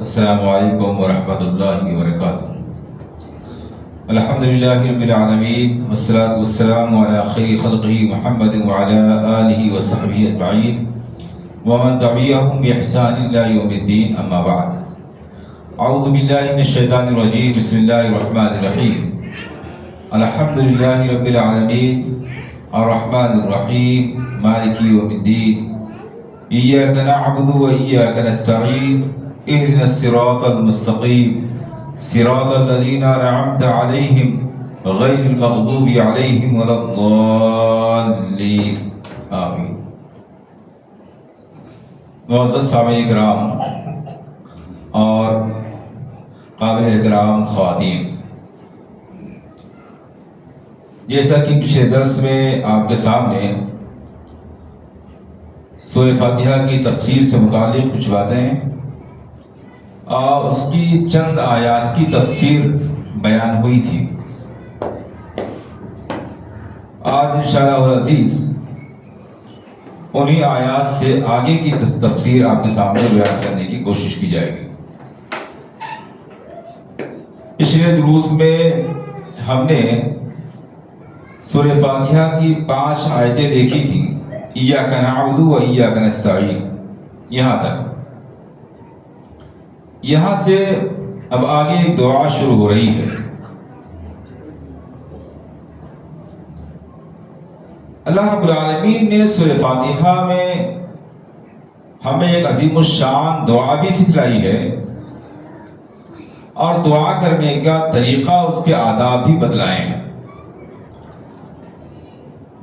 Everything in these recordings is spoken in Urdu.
السلام علیکم ورحمۃ اللہ وبرکاتہ۔ الحمدللہ رب العالمین والصلاة والسلام علی خیر خلقہ محمد وعلی آلہ وصحبہ اجمعین ومن تبعہم بإحسان الی یوم الدین، اما بعد۔ اعوذ باللہ من الشیطان الرجیم، بسم اللہ الرحمن الرحیم۔ الحمدللہ رب العالمین الرحمن الرحیم مالک یوم الدین، ایاک نعبد و ایاک نستعین، اهدنا الصراط المستقیم صراط الذین انعمت علیہم غیر المغضوب علیہم ولا الضالین، آمین۔ معزز سامعین کرام اور قابل احترام خواتین، جیسا کہ پچھلے درس میں آپ کے سامنے سورہ فاتحہ کی تفسیر سے متعلق کچھ باتیں اور اس کی چند آیات کی تفسیر بیان ہوئی تھی۔ آج انشاءاللہ العزیز انہی آیات سے آگے کی تفسیر آپ کے سامنے بیان کرنے کی کوشش کی جائے گی۔ پچھلے دروس میں ہم نے سورہ فاتحہ کی 5 آیتیں دیکھی تھیں، ایاک نعبد و ایاک نستعین، یہاں تک۔ یہاں سے اب آگے ایک دعا شروع ہو رہی ہے۔ اللہ رب العالمین نے سورہ فاتحہ میں ہمیں ایک عظیم الشان دعا بھی سکھلائی ہے اور دعا کرنے کا طریقہ، اس کے آداب بھی بتلائے ہیں۔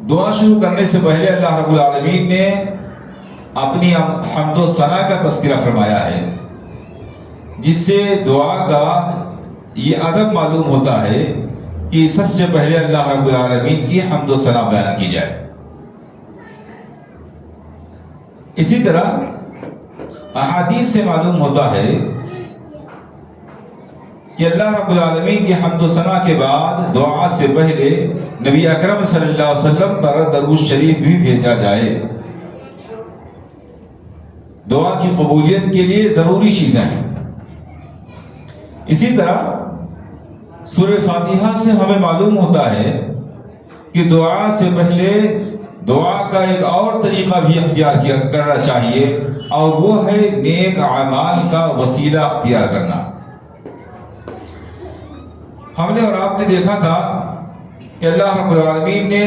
دعا شروع کرنے سے پہلے اللہ رب العالمین نے اپنی حمد و ثنا کا تذکرہ فرمایا ہے، جس سے دعا کا یہ ادب معلوم ہوتا ہے کہ سب سے پہلے اللہ رب العالمین کی حمد و ثنا بیان کی جائے۔ اسی طرح احادیث سے معلوم ہوتا ہے کہ اللہ رب العالمین کی حمد و ثنا کے بعد دعا سے پہلے نبی اکرم صلی اللہ علیہ وسلم پر درود شریف بھی بھیجا جائے۔ دعا کی قبولیت کے لیے ضروری چیزیں ہیں۔ اسی طرح سورہ فاتحہ سے ہمیں معلوم ہوتا ہے کہ دعا سے پہلے دعا کا ایک اور طریقہ بھی اختیار کرنا چاہیے، اور وہ ہے نیک اعمال کا وسیلہ اختیار کرنا۔ ہم نے اور آپ نے دیکھا تھا کہ اللہ رب العالمین نے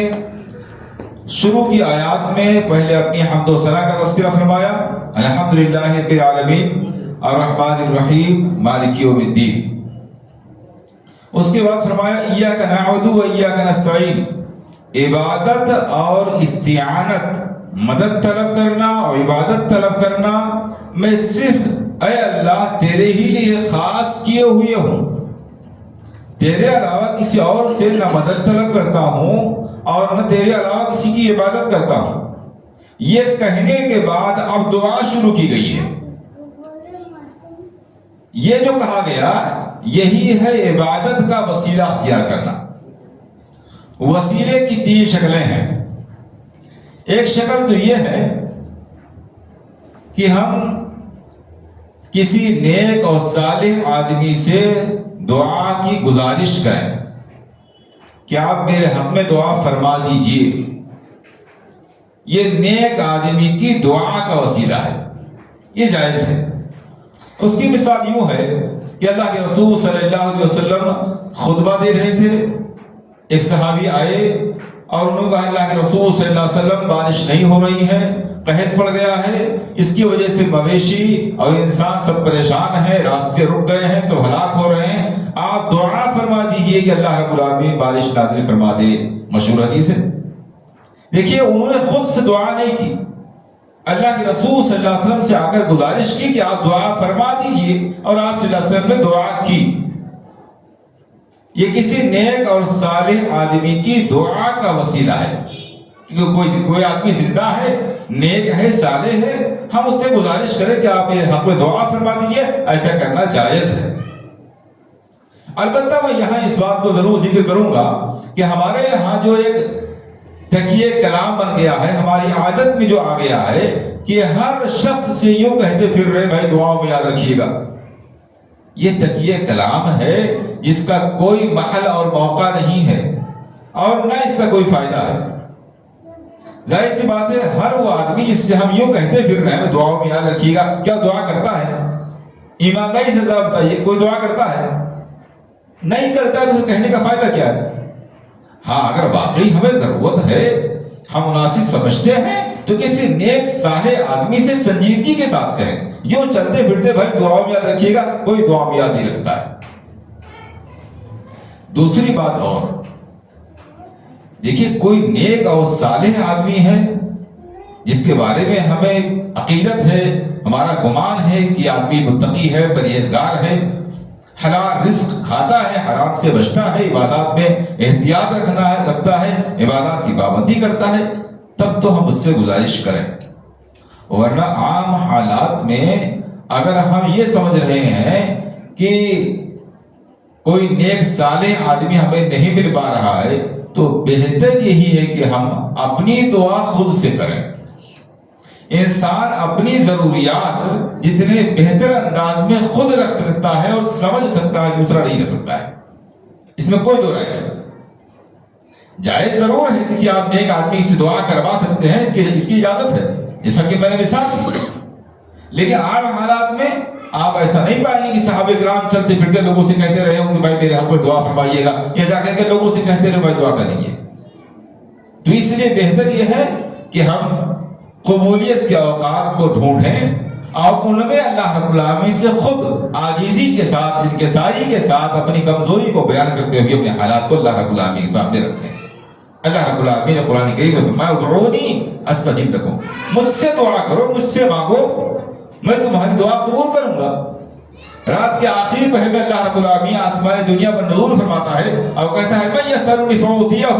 شروع کی آیات میں پہلے اپنی حمد و ثنا کا تذکرہ فرمایا، الحمدللہ رب العالمین الرحمن الرحیم مالک یوم الدین۔ اس کے بعد فرمایا ایاک نعبد و ایاک نستعین، عبادت اور استعانت، مدد طلب کرنا اور عبادت طلب کرنا میں صرف اے اللہ تیرے ہی لیے خاص کیے ہوئے ہوں، تیرے علاوہ کسی اور سے نہ مدد طلب کرتا ہوں اور نہ تیرے علاوہ کسی کی عبادت کرتا ہوں۔ یہ کہنے کے بعد اب دعا شروع کی گئی ہے۔ یہ جو کہا گیا یہی ہے عبادت کا وسیلہ اختیار کرنا۔ وسیلے کی 3 شکلیں ہیں۔ ایک شکل تو یہ ہے کہ ہم کسی نیک اور صالح آدمی سے دعا کی گزارش کریں کہ آپ میرے حق میں دعا فرما دیجئے۔ یہ نیک آدمی کی دعا کا وسیلہ ہے، یہ جائز ہے۔ اس کی مثال یوں ہے کہ اللہ کے رسول صلی اللہ علیہ وسلم خطبہ دے رہے تھے، ایک صحابی آئے اور انہوں نے کہا اللہ کے رسول صلی اللہ علیہ وسلم بارش نہیں ہو رہی ہے، قحط پڑ گیا ہے، اس کی وجہ سے مویشی اور انسان سب پریشان ہیں، راستے رک گئے ہیں، سب ہلاک ہو رہے ہیں، آپ دعا فرما دیجئے کہ اللہ رب العالمین بارش نازل فرما دے۔ مشہور حدیث ہے۔ دیکھیے انہوں نے خود سے دعا نہیں کی، اللہ کے رسول صلی اللہ علیہ وسلم سے آ کر گزارش کی کہ آپ دعا فرما دیجئے، اور آپ صلی اللہ علیہ وسلم نے دعا کی۔ یہ کسی نیک اور صالح آدمی کی دعا کا وسیلہ ہے، کیونکہ کوئی آدمی زندہ ہے، نیک ہے، صالح ہے، ہم اس سے گزارش کریں کہ آپ میرے حق میں دعا فرما دیجئے، ایسا کرنا جائز ہے۔ البتہ میں یہاں اس بات کو ضرور ذکر کروں گا کہ ہمارے یہاں جو ایک تکیے کلام بن گیا ہے، ہماری عادت میں جو آ گیا ہے کہ ہر شخص سے یوں کہتے پھر رہے بھائی دعاؤں میں یاد رکھیے گا، یہ تقیہ کلام ہے جس کا کوئی محل اور موقع نہیں ہے اور نہ اس کا کوئی فائدہ ہے۔ ظاہر سی بات ہے ہر وہ آدمی جس سے ہم یوں کہتے پھر رہے ہیں دعاؤں میں یاد رکھیے گا، کیا دعا کرتا ہے؟ ایمانداری سے ذرا بتائیے، کوئی دعا کرتا ہے؟ نہیں کرتا ہے تو کہنے کا فائدہ کیا ہے؟ ہاں اگر واقعی ہمیں ضرورت ہے، ہم مناسب سمجھتے ہیں تو کسی نیک صالح آدمی سے سنجیدگی کے ساتھ کہیں، یوں چلتے پھرتے بھائی دعاؤں میں یاد رکھیے گا، کوئی دعا میں یاد نہیں رکھتا ہے۔ دوسری بات اور دیکھیے، کوئی نیک اور صالح آدمی ہے جس کے بارے میں ہمیں عقیدت ہے، ہمارا گمان ہے کہ آدمی متقی ہے، پرہیزگار ہے، حلال رزق کھاتا ہے، حرام سے بچتا ہے، عبادات میں احتیاط رکھتا ہے، عبادات کی پابندی کرتا ہے، تب تو ہم اس سے گزارش کریں۔ ورنہ عام حالات میں اگر ہم یہ سمجھ رہے ہیں کہ کوئی نیک صالح آدمی ہمیں نہیں مل پا رہا ہے تو بہتر یہی ہے کہ ہم اپنی دعا خود سے کریں۔ انسان اپنی ضروریات جتنے بہتر انداز میں خود رکھ سکتا ہے اور سمجھ سکتا ہے، دوسرا نہیں رکھ سکتا ہے، اس میں کوئی دو رائے نہیں۔ جائز ضرور ہے کسی آپ نیک آدمی سے دعا کروا سکتے ہیں، اس کی اجازت ہے، جیسا کہ میں نے مثال دی، لیکن عام حالات میں آپ ایسا نہیں پائیں گے کہ صحابہ کرام چلتے پھرتے لوگوں سے کہتے رہے ہوں کہ بھائی میرے ہم پر دعا فرمائیے گا، یا جا کر کے لوگوں سے کہتے رہے بھائی دعا کر دیجیے۔ تو اس لیے بہتر یہ ہے کہ ہم قبولیت کے اوقات کو ڈھونڈیں اور ان میں اللہ رب العالمین سے خود عاجزی کے ساتھ، انکساری کے ساتھ اپنی کمزوری کو بیان کرتے ہوئے اپنے حالات کو اللہ رب العالمین کے سامنے رکھیں۔ اللہ رب العالمین نے قرآن کریم میں فرمایا ادعونی استجب لکم، مجھ سے دعا کرو، مجھ سے مانگو، میں تمہاری دعا قبول کروں گا۔ رات کے آخری پہر میں اللہ رب العالمین آسمان دنیا پر نزول فرماتا ہے اور کہتا ہے من یسألنی فأعطیہ،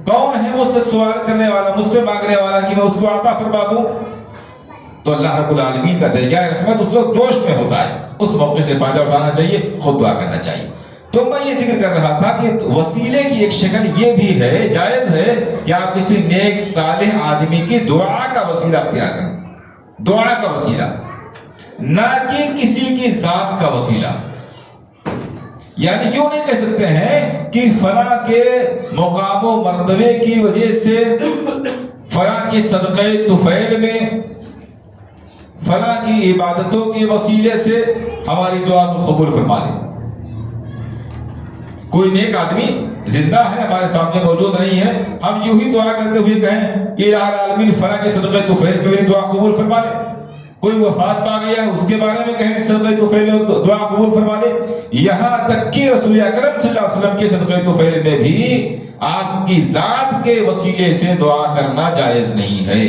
کون ہے مجھ سے سوال کرنے والا، مجھ سے مانگنے والا کہ میں اس کو عطا فرما دوں؟ تو اللہ رب العالمین کا دریائے رحمت اس وقت جوش میں ہوتا ہے، اس موقع سے فائدہ اٹھانا چاہیے، خود دعا کرنا چاہیے۔ تو میں یہ ذکر کر رہا تھا کہ وسیلے کی ایک شکل یہ بھی ہے، جائز ہے کہ آپ کسی نیک صالح آدمی کی دعا کا وسیلہ اختیار کریں، دعا کا وسیلہ، نہ کہ کسی کی ذات کا وسیلہ۔ یعنی یوں نہیں کہہ سکتے ہیں کہ فلاں کے مقام و مرتبے کی وجہ سے، فلاں کی صدقہ طفیل میں، فلاں کی عبادتوں کے وسیلے سے ہماری دعا کو قبول فرما لے۔ کوئی نیک آدمی زندہ ہے، ہمارے سامنے موجود نہیں ہے، ہم یوں ہی دعا کرتے ہوئے کہیں کہ الہ العالمین فلاں کے صدقہ طفیل میں میری دعا قبول فرما لے۔ کوئی وفات پا گیا ہے، اس کے بارے میں کہیں کہ صدقہ طفیل میں دعا قبول فرما لے۔ یہاں تک کہ رسول اکرم صلی اللہ علیہ وسلم کے صدقہ طفیل میں بھی آپ کی ذات کے وسیلے سے دعا کرنا جائز نہیں ہے۔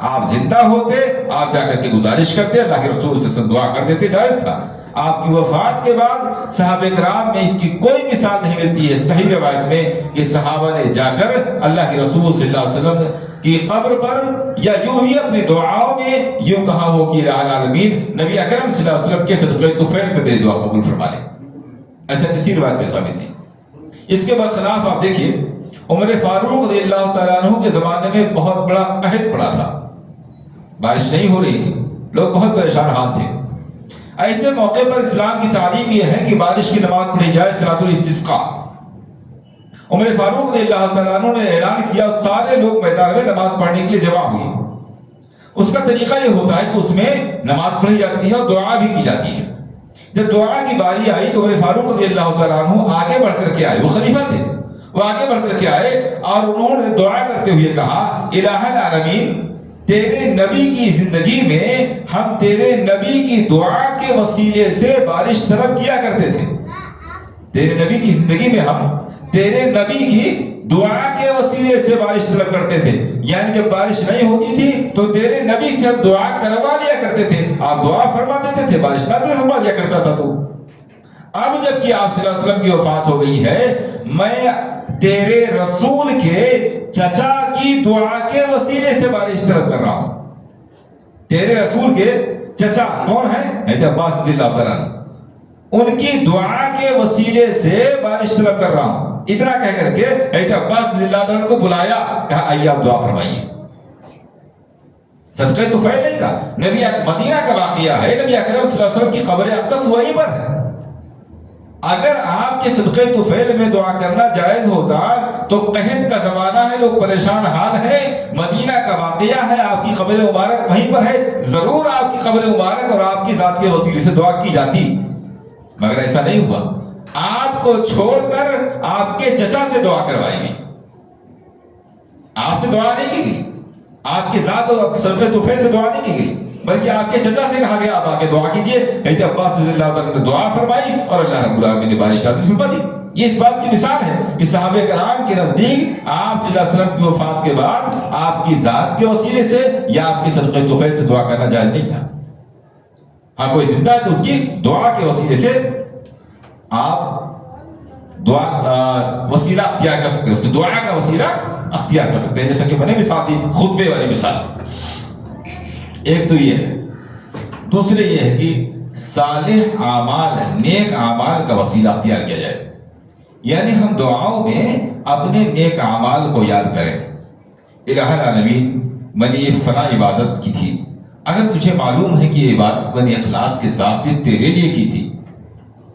آپ زندہ ہوتے، آپ جا کر کے گزارش کرتے، اللہ کے رسول سے دعا کر دیتے، جائز تھا۔ آپ کی وفات کے بعد صحابہ کرام میں اس کی کوئی مثال نہیں ملتی ہے صحیح روایت میں کہ صحابہ نے جا کر اللہ کے رسول صلی اللہ علیہ وسلم کی قبر پر یا یوں ہی اپنی دعاؤں میں یوں کہا ہو کہ الہ العالمین نبی اکرم صلی اللہ علیہ وسلم کے صدقہ طفیل میں میری دعا قبول فرما لے، ایسا کسی روایت میں ثابت نہیں۔ اس کے برخلاف آپ دیکھیے عمر فاروق رضی اللہ تعالیٰ عنہ کے زمانے میں بہت بڑا قحط پڑا تھا، بارش نہیں ہو رہی تھی، لوگ بہت پریشان حال تھے۔ ایسے موقع پر اسلام کی تعلیم یہ ہے کہ بارش کی نماز پڑھی جائے، صلاۃ الاستسقاء۔ عمر فاروق رضی اللہ تعالیٰ عنہ نے اعلان کیا، سارے لوگ میدان میں نماز پڑھنے کے لیے جمع ہوئے۔ اس کا طریقہ یہ ہوتا ہے کہ اس میں نماز پڑھی جاتی ہے اور دعا بھی کی جاتی ہے۔ جب دعا کی باری آئی تو عمر فاروق رضی اللہ تعالیٰ عنہ آگے بڑھ کر کے آئے، وہ خلیفہ تھے، وہ آگے بڑھ کر کے آئے اور انہوں نے دعا کرتے ہوئے کہا الہ العالمین تیرے نبی کی زندگی میں ہم تیرے نبی کی دعا کے وسیلے سے بارش طلب کیا کرتے تھے، تیرے نبی کی زندگی میں ہم تیرے نبی کی دعا کے وسیلے سے بارش طلب کرتے تھے، یعنی جب بارش نہیں ہوتی تھی تو تیرے نبی سے ہم دعا کروا لیا کرتے تھے، آپ دعا فرما دیتے تھے، بارش نہ فرما دیا کرتا تھا۔ تو اب جب کہ آپ صلی اللہ علیہ وسلم کی وفات ہو گئی ہے، میں تیرے رسول کے چچا کی دعا کے وسیلے سے بارش طلب کر رہا ہوں۔ تیرے رسول کے چچا کون ہیں؟ حضرت عباس رضی اللہ تعالیٰ عنہ، ان کی دعا کے وسیلے سے بارش طلب کر رہا ہوں۔ اتنا کہہ کر کے حضرت عباس رضی اللہ تعالیٰ عنہ کو بلایا، کہا آئیے آپ دعا فرمائیے۔ صدقہ طفیل نہیں تھا، نبی مدینہ کا واقعہ ہے، نبی اکرم صلی اللہ علیہ وسلم کی قبر اقدس وہیں پر ہے، اگر آپ کے صدقے طفیل میں دعا کرنا جائز ہوتا تو قحط کا زمانہ ہے، لوگ پریشان حال ہیں، مدینہ کا واقعہ ہے، آپ کی قبر مبارک وہیں پر ہے، ضرور آپ کی قبر مبارک اور آپ کی ذات کے وسیلے سے دعا کی جاتی، مگر ایسا نہیں ہوا۔ آپ کو چھوڑ کر آپ کے چچا سے دعا کروائی گئی، آپ سے دعا نہیں کی گئی، آپ کی ذات اور آپ کے صدقے طفیل سے دعا نہیں کی گئی، بلکہ آپ کے چچا سے کہا گیا آپ آ کے دعا کیجئے۔ حضرت عباس رضی اللہ تعالیٰ نے دعا فرمائی اور اللہ رب العالمین نے بارش عطا فرما دی۔ یہ اس بات کی مثال ہے کہ صحابہ کرام کے نزدیک آپ صلی اللہ علیہ وسلم کی وفات کے بعد آپ کی ذات کے وسیلے سے یا آپ کے صدقے طفیل سے دعا کرنا جائز نہیں تھا۔ ہاں کوئی زندہ ہے تو اس کی دعا کے وسیلے سے آپ دعا وسیلہ اختیار کر سکتے ہیں، اس کی دعا کا وسیلہ اختیار کر سکتے ہیں، جیسا کہ میں نے مثال دی خطبے والی مثال۔ ایک تو یہ ہے، دوسرے یہ ہے کہ صالح اعمال، نیک اعمال کا وسیلہ اختیار کیا جائے، یعنی ہم دعاؤں میں اپنے نیک اعمال کو یاد کریں۔ الہ العالمین، میں نے یہ فلاں عبادت کی تھی، اگر تجھے معلوم ہے کہ یہ عبادت میں نے اخلاص کے ساتھ صرف تیرے لیے کی تھی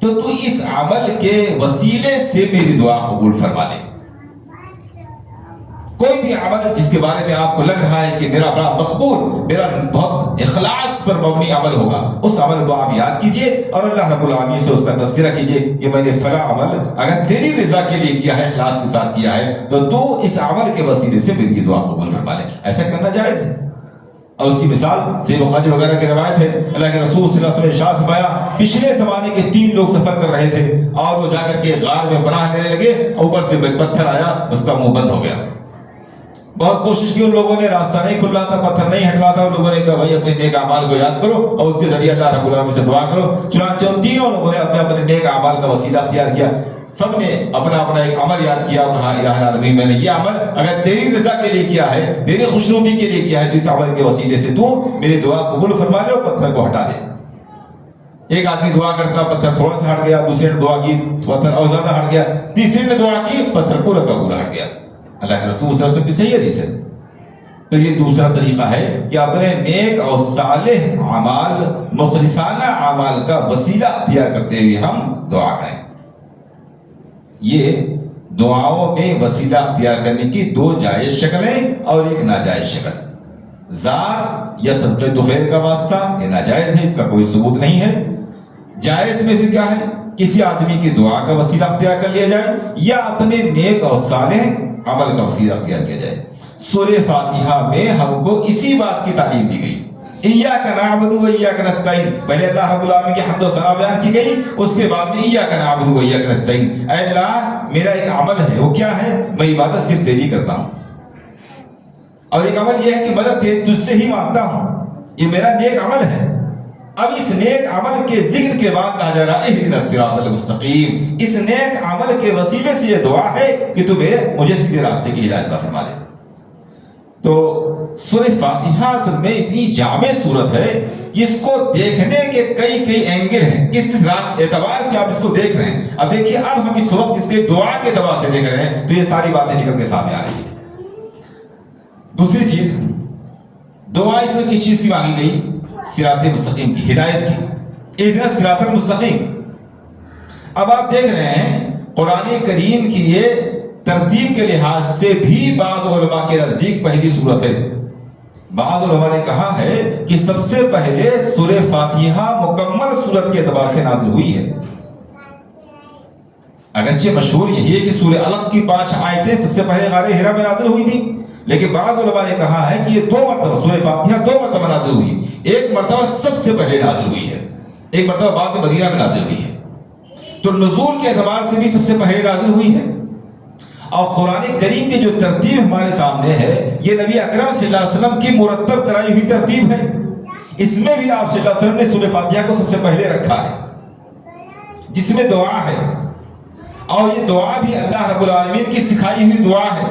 تو تو اس عمل کے وسیلے سے میری دعا قبول فرما لے۔ کوئی بھی عمل جس کے بارے میں آپ کو لگ رہا ہے کہ میرا بڑا مقبول، میرا بہت اخلاص پر مبنی عمل ہوگا، اس عمل کو آپ یاد کیجئے اور اللہ رب العالمین سے اس کا تذکرہ کیجئے کہ میں نے فلاں عمل اگر تیری رضا کے لیے کیا ہے، اخلاص کے ساتھ کیا ہے، تو تو اس عمل کے وسیلے سے میری دعا قبول فرما لے۔ ایسا کرنا جائز ہے۔ اور اس کی مثال صحیح بخاری وغیرہ کی روایت ہے، اللہ کے رسول صلی اللہ علیہ وسلم نے ارشاد فرمایا، پچھلے زمانے کے 3 لوگ سفر کر رہے تھے اور وہ جا کر کے غار میں پناہ لینے لگے، اوپر سے ایک پتھر آیا، اس کا منہ بند ہو گیا۔ بہت کوشش کی ان لوگوں نے، راستہ نہیں کھل رہا تھا، پتھر نہیں ہٹ رہا تھا، ان لوگوں نے کہا بھائی اپنے نیک اعمال کو یاد کرو اور اس کے ذریعے اللہ رب العالمین سے دعا کرو۔ چنانچہ ان تینوں لوگوں نے اپنے اپنے نیک اعمال کا وسیلہ اختیار کیا، سب نے اپنا اپنا ایک عمل یاد کیا اور کہا الہ العالمین میں نے یہ عمل اگر تیری رضا کے لیے کیا ہے، تیری خوشنودی کے لیے کیا ہے، تو اس عمل کے وسیلے سے تو میری دعا قبول فرما لے اور پتھر کو ہٹا دے۔ ایک آدمی دعا کرتا، پتھر تھوڑا سا ہٹ گیا، دوسرے نے دعا کی، پتھر اور زیادہ ہٹ گیا، تیسرے نے دعا کی، پتھر پورا کا پورا ہٹ گیا۔ اللہ کے رسول صلی اللہ علیہ وسلم کی صحیح حدیث ہے۔ تو یہ دوسرا طریقہ ہے کہ اپنے نیک اور صالح اعمال، مخلصانہ اعمال کا وسیلہ اختیار کرتے ہوئے ہم دعا کریں۔ یہ دعاؤں میں وسیلہ اختیار کرنے کی 2 جائز شکلیں اور ایک ناجائز شکل۔ ذات یا صدقے طفیل کا واسطہ یہ ناجائز ہے، اس کا کوئی ثبوت نہیں ہے۔ جائز میں سے کیا ہے؟ کسی آدمی کی دعا کا وسیلہ اختیار کر لیا جائے یا اپنے نیک اور صالح عمل کا وسیلہ اختیار کیا جائے۔ سورہ فاتحہ میں ہم کو اسی بات کی تعلیم دی گئی، ایاک نعبد و ایاک نستعین۔ پہلے اللہ رب العالمین کی حمد و ثنا بیان کی گئی، اس کے بعد میں ایاک نعبد و ایاک نستعین، اے اللہ میرا ایک عمل ہے، وہ کیا ہے؟ میں عبادت صرف تیری کرتا ہوں، اور ایک عمل یہ ہے کہ مدد تجھ سے ہی مانگتا ہوں، یہ میرا نیک عمل ہے۔ اب اس نیک عمل کے ذکر کے بعد کہا جا رہا ہے اہدنا الصراط المستقیم، اس نیک عمل کے وسیلے سے یہ دعا ہے کہ تو مجھے سیدھے راستے کی ہدایت عطا فرما دے۔ تو سورہ فاتحہ میں اتنی جامع صورت ہے کہ اس کو دیکھنے کے کئی اینگل ہیں، کس اعتبار سے آپ اس کو دیکھ رہے ہیں۔ اب دیکھیے، اب ہم اس وقت اس کے دعا کے اعتبار سے دیکھ رہے ہیں تو یہ ساری باتیں نکل کے سامنے آ رہی ہیں۔ دوسری چیز، دعا اس میں کس چیز کی مانگی گئی؟ صراط مستقیم کی، ہدایت کی، اہدنا الصراط المستقیم۔ اب آپ دیکھ رہے ہیں قرآن کریم کی یہ ترتیب کے لحاظ سے بھی بعض علماء کے نزدیک پہلی سورت ہے۔ بعض علماء نے کہا ہے کہ سب سے پہلے سورہ فاتحہ مکمل سورت کے اعتبار سے نازل ہوئی ہے۔ اگرچہ مشہور یہی ہے کہ سورہ علق کی 5 آیتیں سب سے پہلے غار حرا میں نازل ہوئی تھی، لیکن بعض علماء نے کہا ہے کہ یہ 2 مرتبہ سورہ فاتحہ 2 مرتبہ نازل ہوئی، ایک مرتبہ سب سے پہلے نازل ہوئی ہے، ایک مرتبہ بعد میں مدینہ میں نازل ہوئی ہے۔ تو نزول کے اعتبار سے بھی سب سے پہلے نازل ہوئی ہے۔ اور قرآن کریم کی جو ترتیب ہمارے سامنے ہے، یہ نبی اکرم صلی اللہ علیہ وسلم کی مرتب کرائی ہوئی ترتیب ہے۔ اس میں بھی آپ صلی اللہ علیہ وسلم نے سورہ فاتحہ کو سب سے پہلے رکھا ہے، جس میں دعا ہے، اور یہ دعا بھی اللہ رب العالمین کی سکھائی ہوئی دعا ہے۔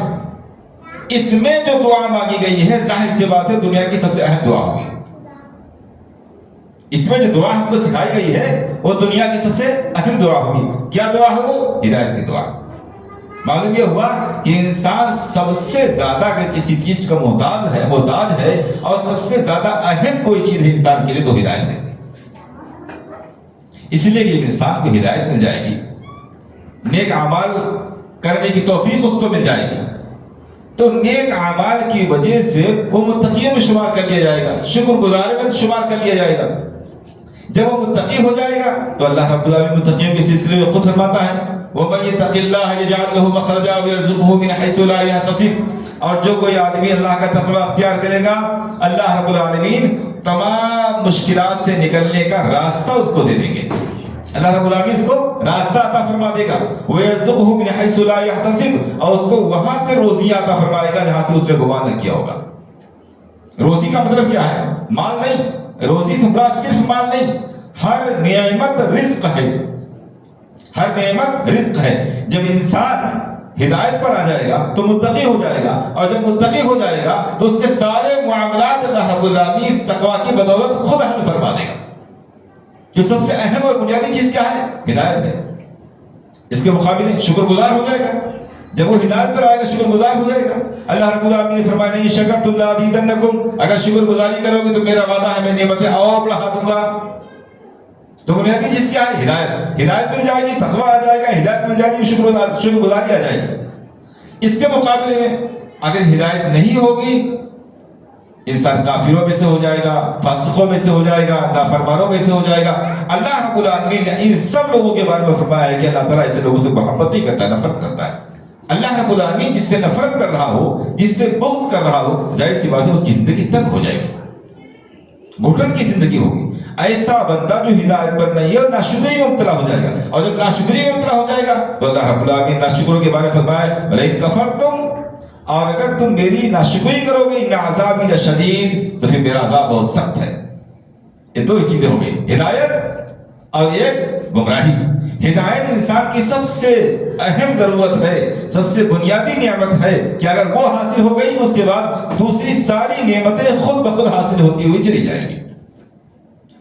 اس میں جو دعا مانگی گئی ہے، ظاہر سی بات ہے دنیا کی سب سے اہم دعا ہوگی۔ اس میں جو دعا ہم کو سکھائی گئی ہے وہ دنیا کی سب سے اہم دعا ہوگی۔ کیا دعا ہے وہ؟ ہدایت کی دعا۔ معلوم یہ ہوا کہ انسان سب سے زیادہ اگر کسی چیز کا محتاج ہے اور سب سے زیادہ اہم کوئی چیز ہے انسان کے لیے تو ہدایت ہے۔ اس لیے کہ انسان کو ہدایت مل جائے گی، نیک اعمال کرنے کی توفیق اس کو مل جائے گی، تو نیک اعمال کی وجہ سے وہ متقیوں میں شمار کر لیا جائے گا، شکر گزار میں شمار کر لیا جائے گا۔ جب وہ متقی ہو جائے گا تو اللہ رب العالمین متقیوں کے سلسلے میں خود فرماتا ہے وَمَن يَتَّقِ اللَّهَ يَجْعَل لَّهُ مَخْرَجًا وَيَرْزُقْهُ مِنْ حَيْثُ لَا يَحْتَسِبُ، اور جو کوئی آدمی اللہ کا تقوی اختیار کرے گا اللہ رب العالمین تمام مشکلات سے نکلنے کا راستہ اس کو دے دیں گے، اللہ رب العالمین اس کو راستہ عطا فرما دے گا، وَيَرْزُقْهُ مِنْ حَيْثُ لَا يَحْتَسِبُ، اور اس کو وہاں سے روزی عطا فرمائے گا جہاں سے اس نے گمان نہ کیا ہوگا۔ روزی کا مطلب کیا ہے؟ مال نہیں، روزی سے مراد صرف مال نہیں، ہر نعمت رزق ہے، ہر نعمت رزق ہے۔ جب انسان ہدایت پر آ جائے گا تو متقی ہو جائے گا، اور جب متقی ہو جائے گا تو اس کے سارے معاملات اللہ رب العالمین اس تقوی کی بدولت خود حل فرما دے گا۔ جو سب سے اہم اور بنیادی چیز کیا ہے؟ ہدایت ہے۔ اس کے مقابلے شکر گزار ہو جائے گا، جب وہ ہدایت پر آئے گا شکر گزار ہو جائے گا۔ اللہ رب العالمین نے فرمایا لئن شکرتم لأزیدنکم، اگر شکر گزاری کرو گے تو میرا وعدہ ہے میں نعمتیں اور بڑھا دوں گا۔ تو بنیادی چیز کیا ہے؟ ہدایت۔ ہدایت مل جائے گی، تقویٰ آ جائے گا، ہدایت مل جائے گی، شکر گزاری آ جائے گی۔ اس کے مقابلے میں اگر ہدایت نہیں ہوگی انسان کافروں میں سے ہو جائے گا، فاسقوں میں سے ہو جائے گا، نافرمانوں میں سے ہو جائے گا۔ اللہ رب العالمین نے ان سب لوگوں کے بارے میں فرمایا ہے کہ اللہ تعالیٰ ایسے لوگوں سے محبت نہیں کرتا، نفرت کرتا ہے۔ اللہ رب العالمین جس سے نفرت کر رہا ہو، جس سے بغض کر رہا ہو، ظاہر سی بات ہے اس کی زندگی تنگ ہو جائے گی، گھٹن کی زندگی ہوگی۔ ایسا بندہ جو ہدایت پر نہیں ہے اور ناشکری میں مبتلا ہو جائے گا، اور جب ناشکری میں مبتلا ہو جائے گا تو اللہ رب العالمین ناشکروں کے بارے میں فرمایا وَلَئِن كَفَرْتُمْ، اور اگر تم میری ناشکری کرو گے ان عذابی لشدید، تو پھر میرا عذاب بہت سخت ہے۔ یہ دو ہی چیزیں ہو گئی، ہدایت اور ایک گمراہی۔ ہدایت انسان کی سب سے اہم ضرورت ہے، سب سے بنیادی نعمت ہے کہ اگر وہ حاصل ہو گئی تو اس کے بعد دوسری ساری نعمتیں خود بخود حاصل ہوتی ہوئی چلی جائیں گی۔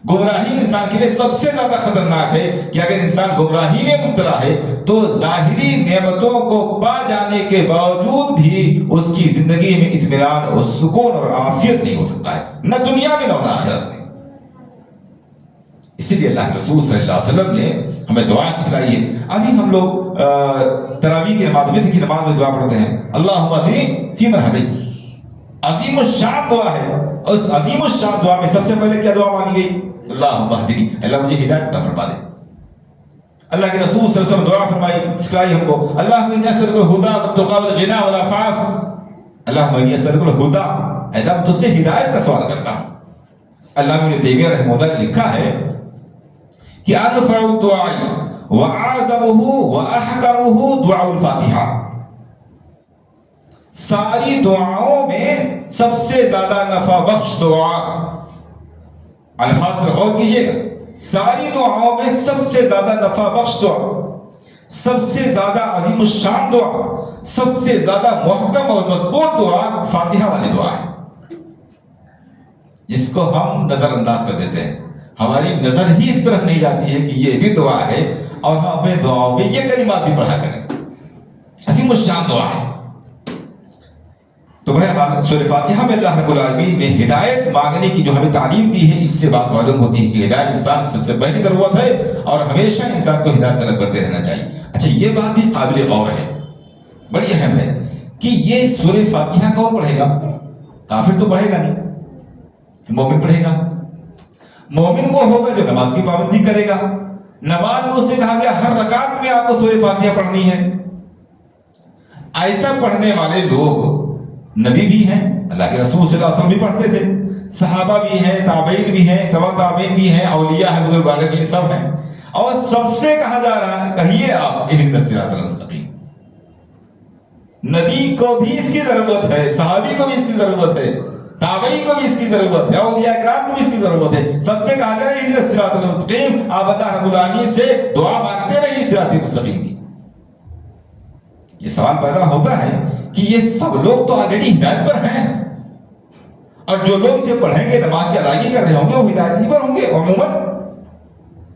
گمراہی انسان کے لیے سب سے زیادہ خطرناک ہے کہ اگر انسان گمراہی میں مبتلا ہے تو ظاہری نعمتوں کو پا جانے کے باوجود بھی اس کی زندگی میں اطمینان اور سکون اور عافیت نہیں ہو سکتا ہے، نہ دنیا میں نہ آخرت میں۔ اسی لیے اللہ رسول صلی اللہ علیہ وسلم نے ہمیں دعا سکھلائی ہے۔ ابھی ہم لوگ تراویح کی نماز میں نماز میں دعا پڑھتے ہیں اللہم اہدنی فیمن ہدیت، عظیم الشان دعا ہے، اور اس عظیم الشان دعا میں سب سے پہلے کیا دعا مانگی گئی؟ اللہم اہدنی، اللہ مجھے ہدایت عطا فرما دے۔ اللہ کے رسول صلی اللہ علیہ وسلم دعا فرمائی، سکھلائی ہم کو اللہم انی اسألک الہدی والتقی والغنی والعفاف، اللہم انی اسألک الہدی، اللہ میں تجھ سے ہدایت کا سوال کرتا ہوں۔ علامہ ابن تیمیہ رحمہ اللہ نے لکھا ہے کہ انفع الدعاء واعظمه واحکمه دعاء الفاتحہ، ساری دعاؤں میں سب سے زیادہ نفع بخش دعا، الفاظ پر غور کیجئے گا، ساری دعاؤں میں سب سے زیادہ نفع بخش دعا، سب سے زیادہ عظیم الشان دعا، سب سے زیادہ محکم اور مضبوط دعا فاتحہ والی دعا ہے، جس کو ہم نظر انداز کر دیتے ہیں۔ ہماری نظر ہی اس طرف نہیں جاتی ہے کہ یہ بھی دعا ہے، اور ہم اپنے دعاؤں میں یہ کلمات بھی پڑھا کریں، عظیم الشان دعا ہے۔ تو بہرحال سورہ فاتحہ میں اللہ رب العالمین نے ہدایت مانگنے کی جو ہمیں تعلیم دی ہے، اس سے بات معلوم ہوتی ہے کہ ہدایت انسان کی سب سے پہلی ضرورت ہے، اور ہمیشہ انسان کو ہدایت طلب کرتے رہنا چاہیے۔ اچھا، یہ بات بھی قابل غور ہے، بڑی اہم ہے کہ یہ سورہ فاتحہ کون پڑھے گا؟ کافر تو پڑھے گا نہیں، مومن پڑھے گا۔ مومن وہ ہوگا جو نماز کی پابندی کرے گا، نماز میں اسے کہا گیا ہر رکعت میں آپ کو سورہ فاتحہ پڑھنی ہے۔ ایسا پڑھنے والے لوگ نبی بھی ہیں، اللہ کے رسول صلی اللہ علیہ وسلم بھی پڑھتے تھے، صحابہ بھی ہیں، تابعین بھی ہیں، تبع تابعین بھی ہیں، اولیاء ہیں، بزرگان دین سب ہیں، اور سب سے کہا جا رہا ہے کہیے آپ اہدنا الصراط المستقیم۔ نبی کو بھی اس کی ضرورت ہے، صحابی کو بھی اس کی ضرورت ہے، تابعی کو بھی اس کی ضرورت ہے، اولیاء کرام کو بھی اس کی ضرورت ہے، سب سے کہا جا رہا ہے اہدنا الصراط المستقیم۔ آپ اللہ رب العالمین سے دعا مانگتے رہیے صراط المستقیم کی۔ یہ سوال پیدا ہوتا ہے کہ یہ سب لوگ تو آلریڈی ہدایت پر ہیں، اور جو لوگ اسے پڑھیں گے، نماز کی ادائیگی کر رہے ہوں گے، وہ ہدایت ہی پر ہوں گے عموماً،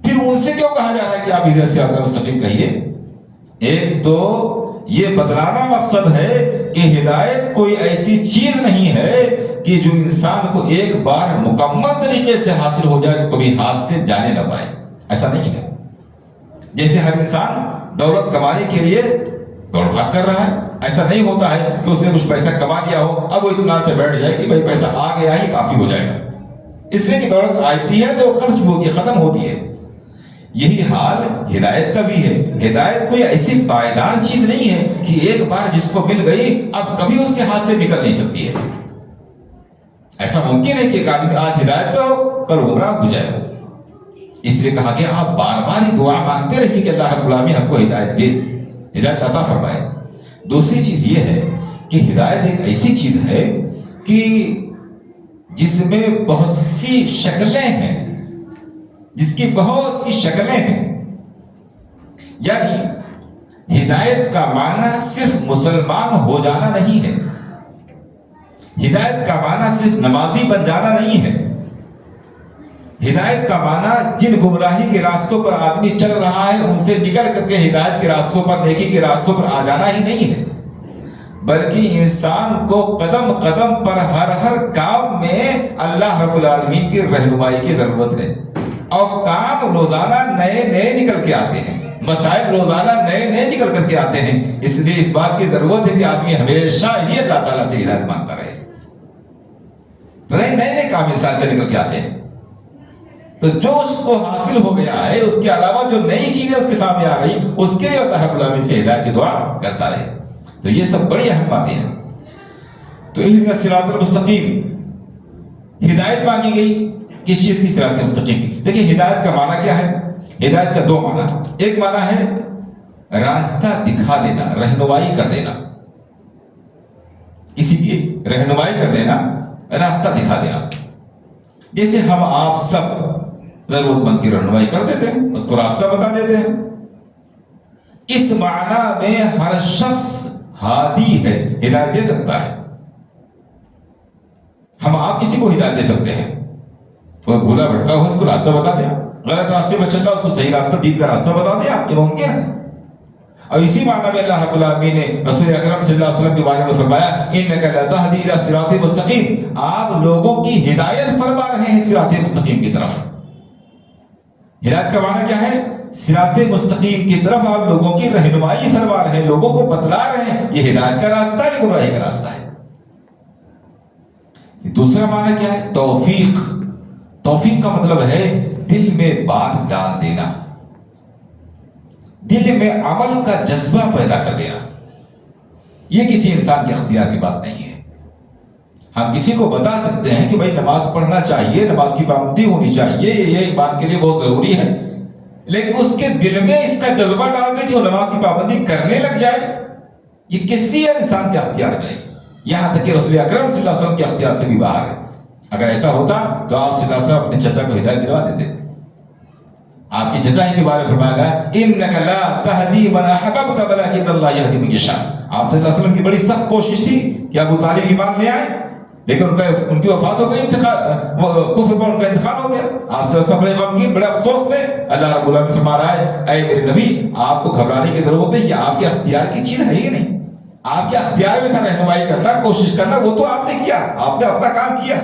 پھر ان سے کیوں کہا جا رہا ہے کہ آپ اہدنا الصراط المستقیم کہیے؟ ایک تو یہ بتلانا مقصد ہے کہ ہدایت کوئی ایسی چیز نہیں ہے کہ جو انسان کو ایک بار مکمل طریقے سے حاصل ہو جائے تو کبھی ہاتھ سے جانے نہ پائے، ایسا نہیں ہے۔ جیسے ہر انسان دولت کمانے کے لیے دوڑ بھاگ کر رہا ہے، ایسا نہیں ہوتا ہے کہ اس نے کچھ پیسہ کما لیا ہو اب وہ اطمینان سے بیٹھ جائے کہ بھائی پیسہ آ گیا ہی کافی ہو جائے گا، اس لیے کہ دولت آتی ہے تو خرچ بھی ہوتی ہے، ختم ہوتی ہے۔ یہی حال ہدایت کا بھی ہے۔ ہدایت کوئی ایسی پائیدار چیز نہیں ہے کہ ایک بار جس کو مل گئی اب کبھی اس کے ہاتھ سے نکل نہیں سکتی ہے۔ ایسا ممکن ہے کہ ایک آدمی آج ہدایت پہ ہو کل گمراہ ہو جائے، اس لیے کہا کہ آپ بار بار ہی دعا مانگتے رہیے کہ اللہ رب العالمین ہم کو ہدایت دے، ہدایت عطا فرمائے۔ دوسری چیز یہ ہے کہ ہدایت ایک ایسی چیز ہے کہ جس میں بہت سی شکلیں ہیں، جس کی بہت سی شکلیں ہیں۔ یعنی ہدایت کا معنی صرف مسلمان ہو جانا نہیں ہے، ہدایت کا معنی صرف نمازی بن جانا نہیں ہے، ہدایت کا معنی جن گمراہی کے راستوں پر آدمی چل رہا ہے ان سے نکل کر کے ہدایت کے راستوں پر، نیکی کے راستوں پر آ جانا ہی نہیں ہے، بلکہ انسان کو قدم قدم پر ہر کام میں اللہ رب العالمین کی رہنمائی کی ضرورت ہے، اور کام روزانہ نئے نئے نکل کے آتے ہیں، مسائل روزانہ نئے نئے نکل کر کے آتے ہیں، اس لیے اس بات کی ضرورت ہے کہ آدمی ہمیشہ ہی اللہ تعالیٰ سے ہدایت مانگتا رہے۔ نئے نئے کام انسان کے نکل کے آتے ہیں، تو جو اس کو حاصل ہو گیا ہے اس کے علاوہ جو نئی چیزیں اس کے سامنے آ گئی اس کے لیے اللہ رب العالمین سے ہدایت کی دعا کرتا رہے۔ تو یہ سب بڑی اہم باتیں ہیں۔ تو اہدنا الصراط المستقیم، ہدایت مانگی گئی کس چیز کی؟ صراط مستقیم کی۔ دیکھیں ہدایت کا معنی کیا ہے؟ ہدایت کا دو معنی، ایک معنی ہے راستہ دکھا دینا، رہنمائی کر دینا، کسی کی رہنمائی کر دینا، راستہ دکھا دینا۔ جیسے ہم آپ سب ضرورت مند کی رہنمائی کر دیتے ہیں، اس کو راستہ بتا دیتے ہیں، اس معنی میں ہر شخص ہادی ہے، ہدایت دے سکتا ہے۔ ہم آپ کسی کو ہدایت دے سکتے ہیں، وہ بھولا بھٹکا ہو اس کو راستہ بتا دیا، غلط راستے میں چل رہا اس کو صحیح راستہ دین کا راستہ بتا دیا، یہ ممکن ہے۔ اور اسی معنی میں اللہ رب العالمین نے رسول اکرم صلی اللہ علیہ وسلم کے بارے میں فرمایا انک لتہدی الی صراط مستقیم، آپ لوگوں کی ہدایت فرما رہے ہیں صراط مستقیم کی طرف۔ ہدایت کا معنی کیا ہے؟ صراط مستقیم کی طرف آپ لوگوں کی رہنمائی فرما رہے ہیں، لوگوں کو بتلا رہے ہیں یہ ہدایت کا راستہ ہے، یہ گمراہی کا راستہ ہے۔ دوسرا معنی کیا ہے؟ توفیق۔ توفیق کا مطلب ہے دل میں بات ڈال دینا، دل میں عمل کا جذبہ پیدا کر دینا۔ یہ کسی انسان کے اختیار کی بات نہیں ہے۔ ہم کسی کو بتا سکتے ہیں کہ بھائی نماز پڑھنا چاہیے، نماز کی پابندی ہونی چاہیے، یہ ایمان کے لیے بہت ضروری ہے، لیکن اس کے دل میں اس کا جذبہ ڈال دے کہ وہ نماز کی پابندی کرنے لگ جائے، یہ کسی انسان کے اختیار میں نہیں، یہاں تک کہ رسول اکرم صلی اللہ علیہ وسلم کے اختیار سے بھی باہر ہے۔ اگر ایسا ہوتا تو آپ صلی اللہ علیہ وسلم اپنے چچا کو ہدایت دلوا دیتے۔ آپ کی چچا ہی کے بارے میں فرمایا گیا انک لا تہدی من احببت ولکن اللہ یہدی من یشاء۔ آپ صلی اللہ علیہ وسلم کی بڑی سخت کوشش تھی کہ ابو طالب ایمان لے آئے، لیکن ان کی وفات ہو گئی، کفر پر ان کا انتقال ہو گیا۔ آپ صلی اللہ علیہ وسلم بڑے غمگین، بڑے افسوس میں، اللہ رب العالمین فرما رہا ہے اے میرے نبی آپ کو گھبرانے کی ضرورت ہے، یہ آپ کے اختیار کی چیز ہے ہی نہیں، آپ کے اختیار میں تھا رہنمائی کرنا، کوشش کرنا، وہ تو آپ نے کیا، آپ نے اپنا کام کیا،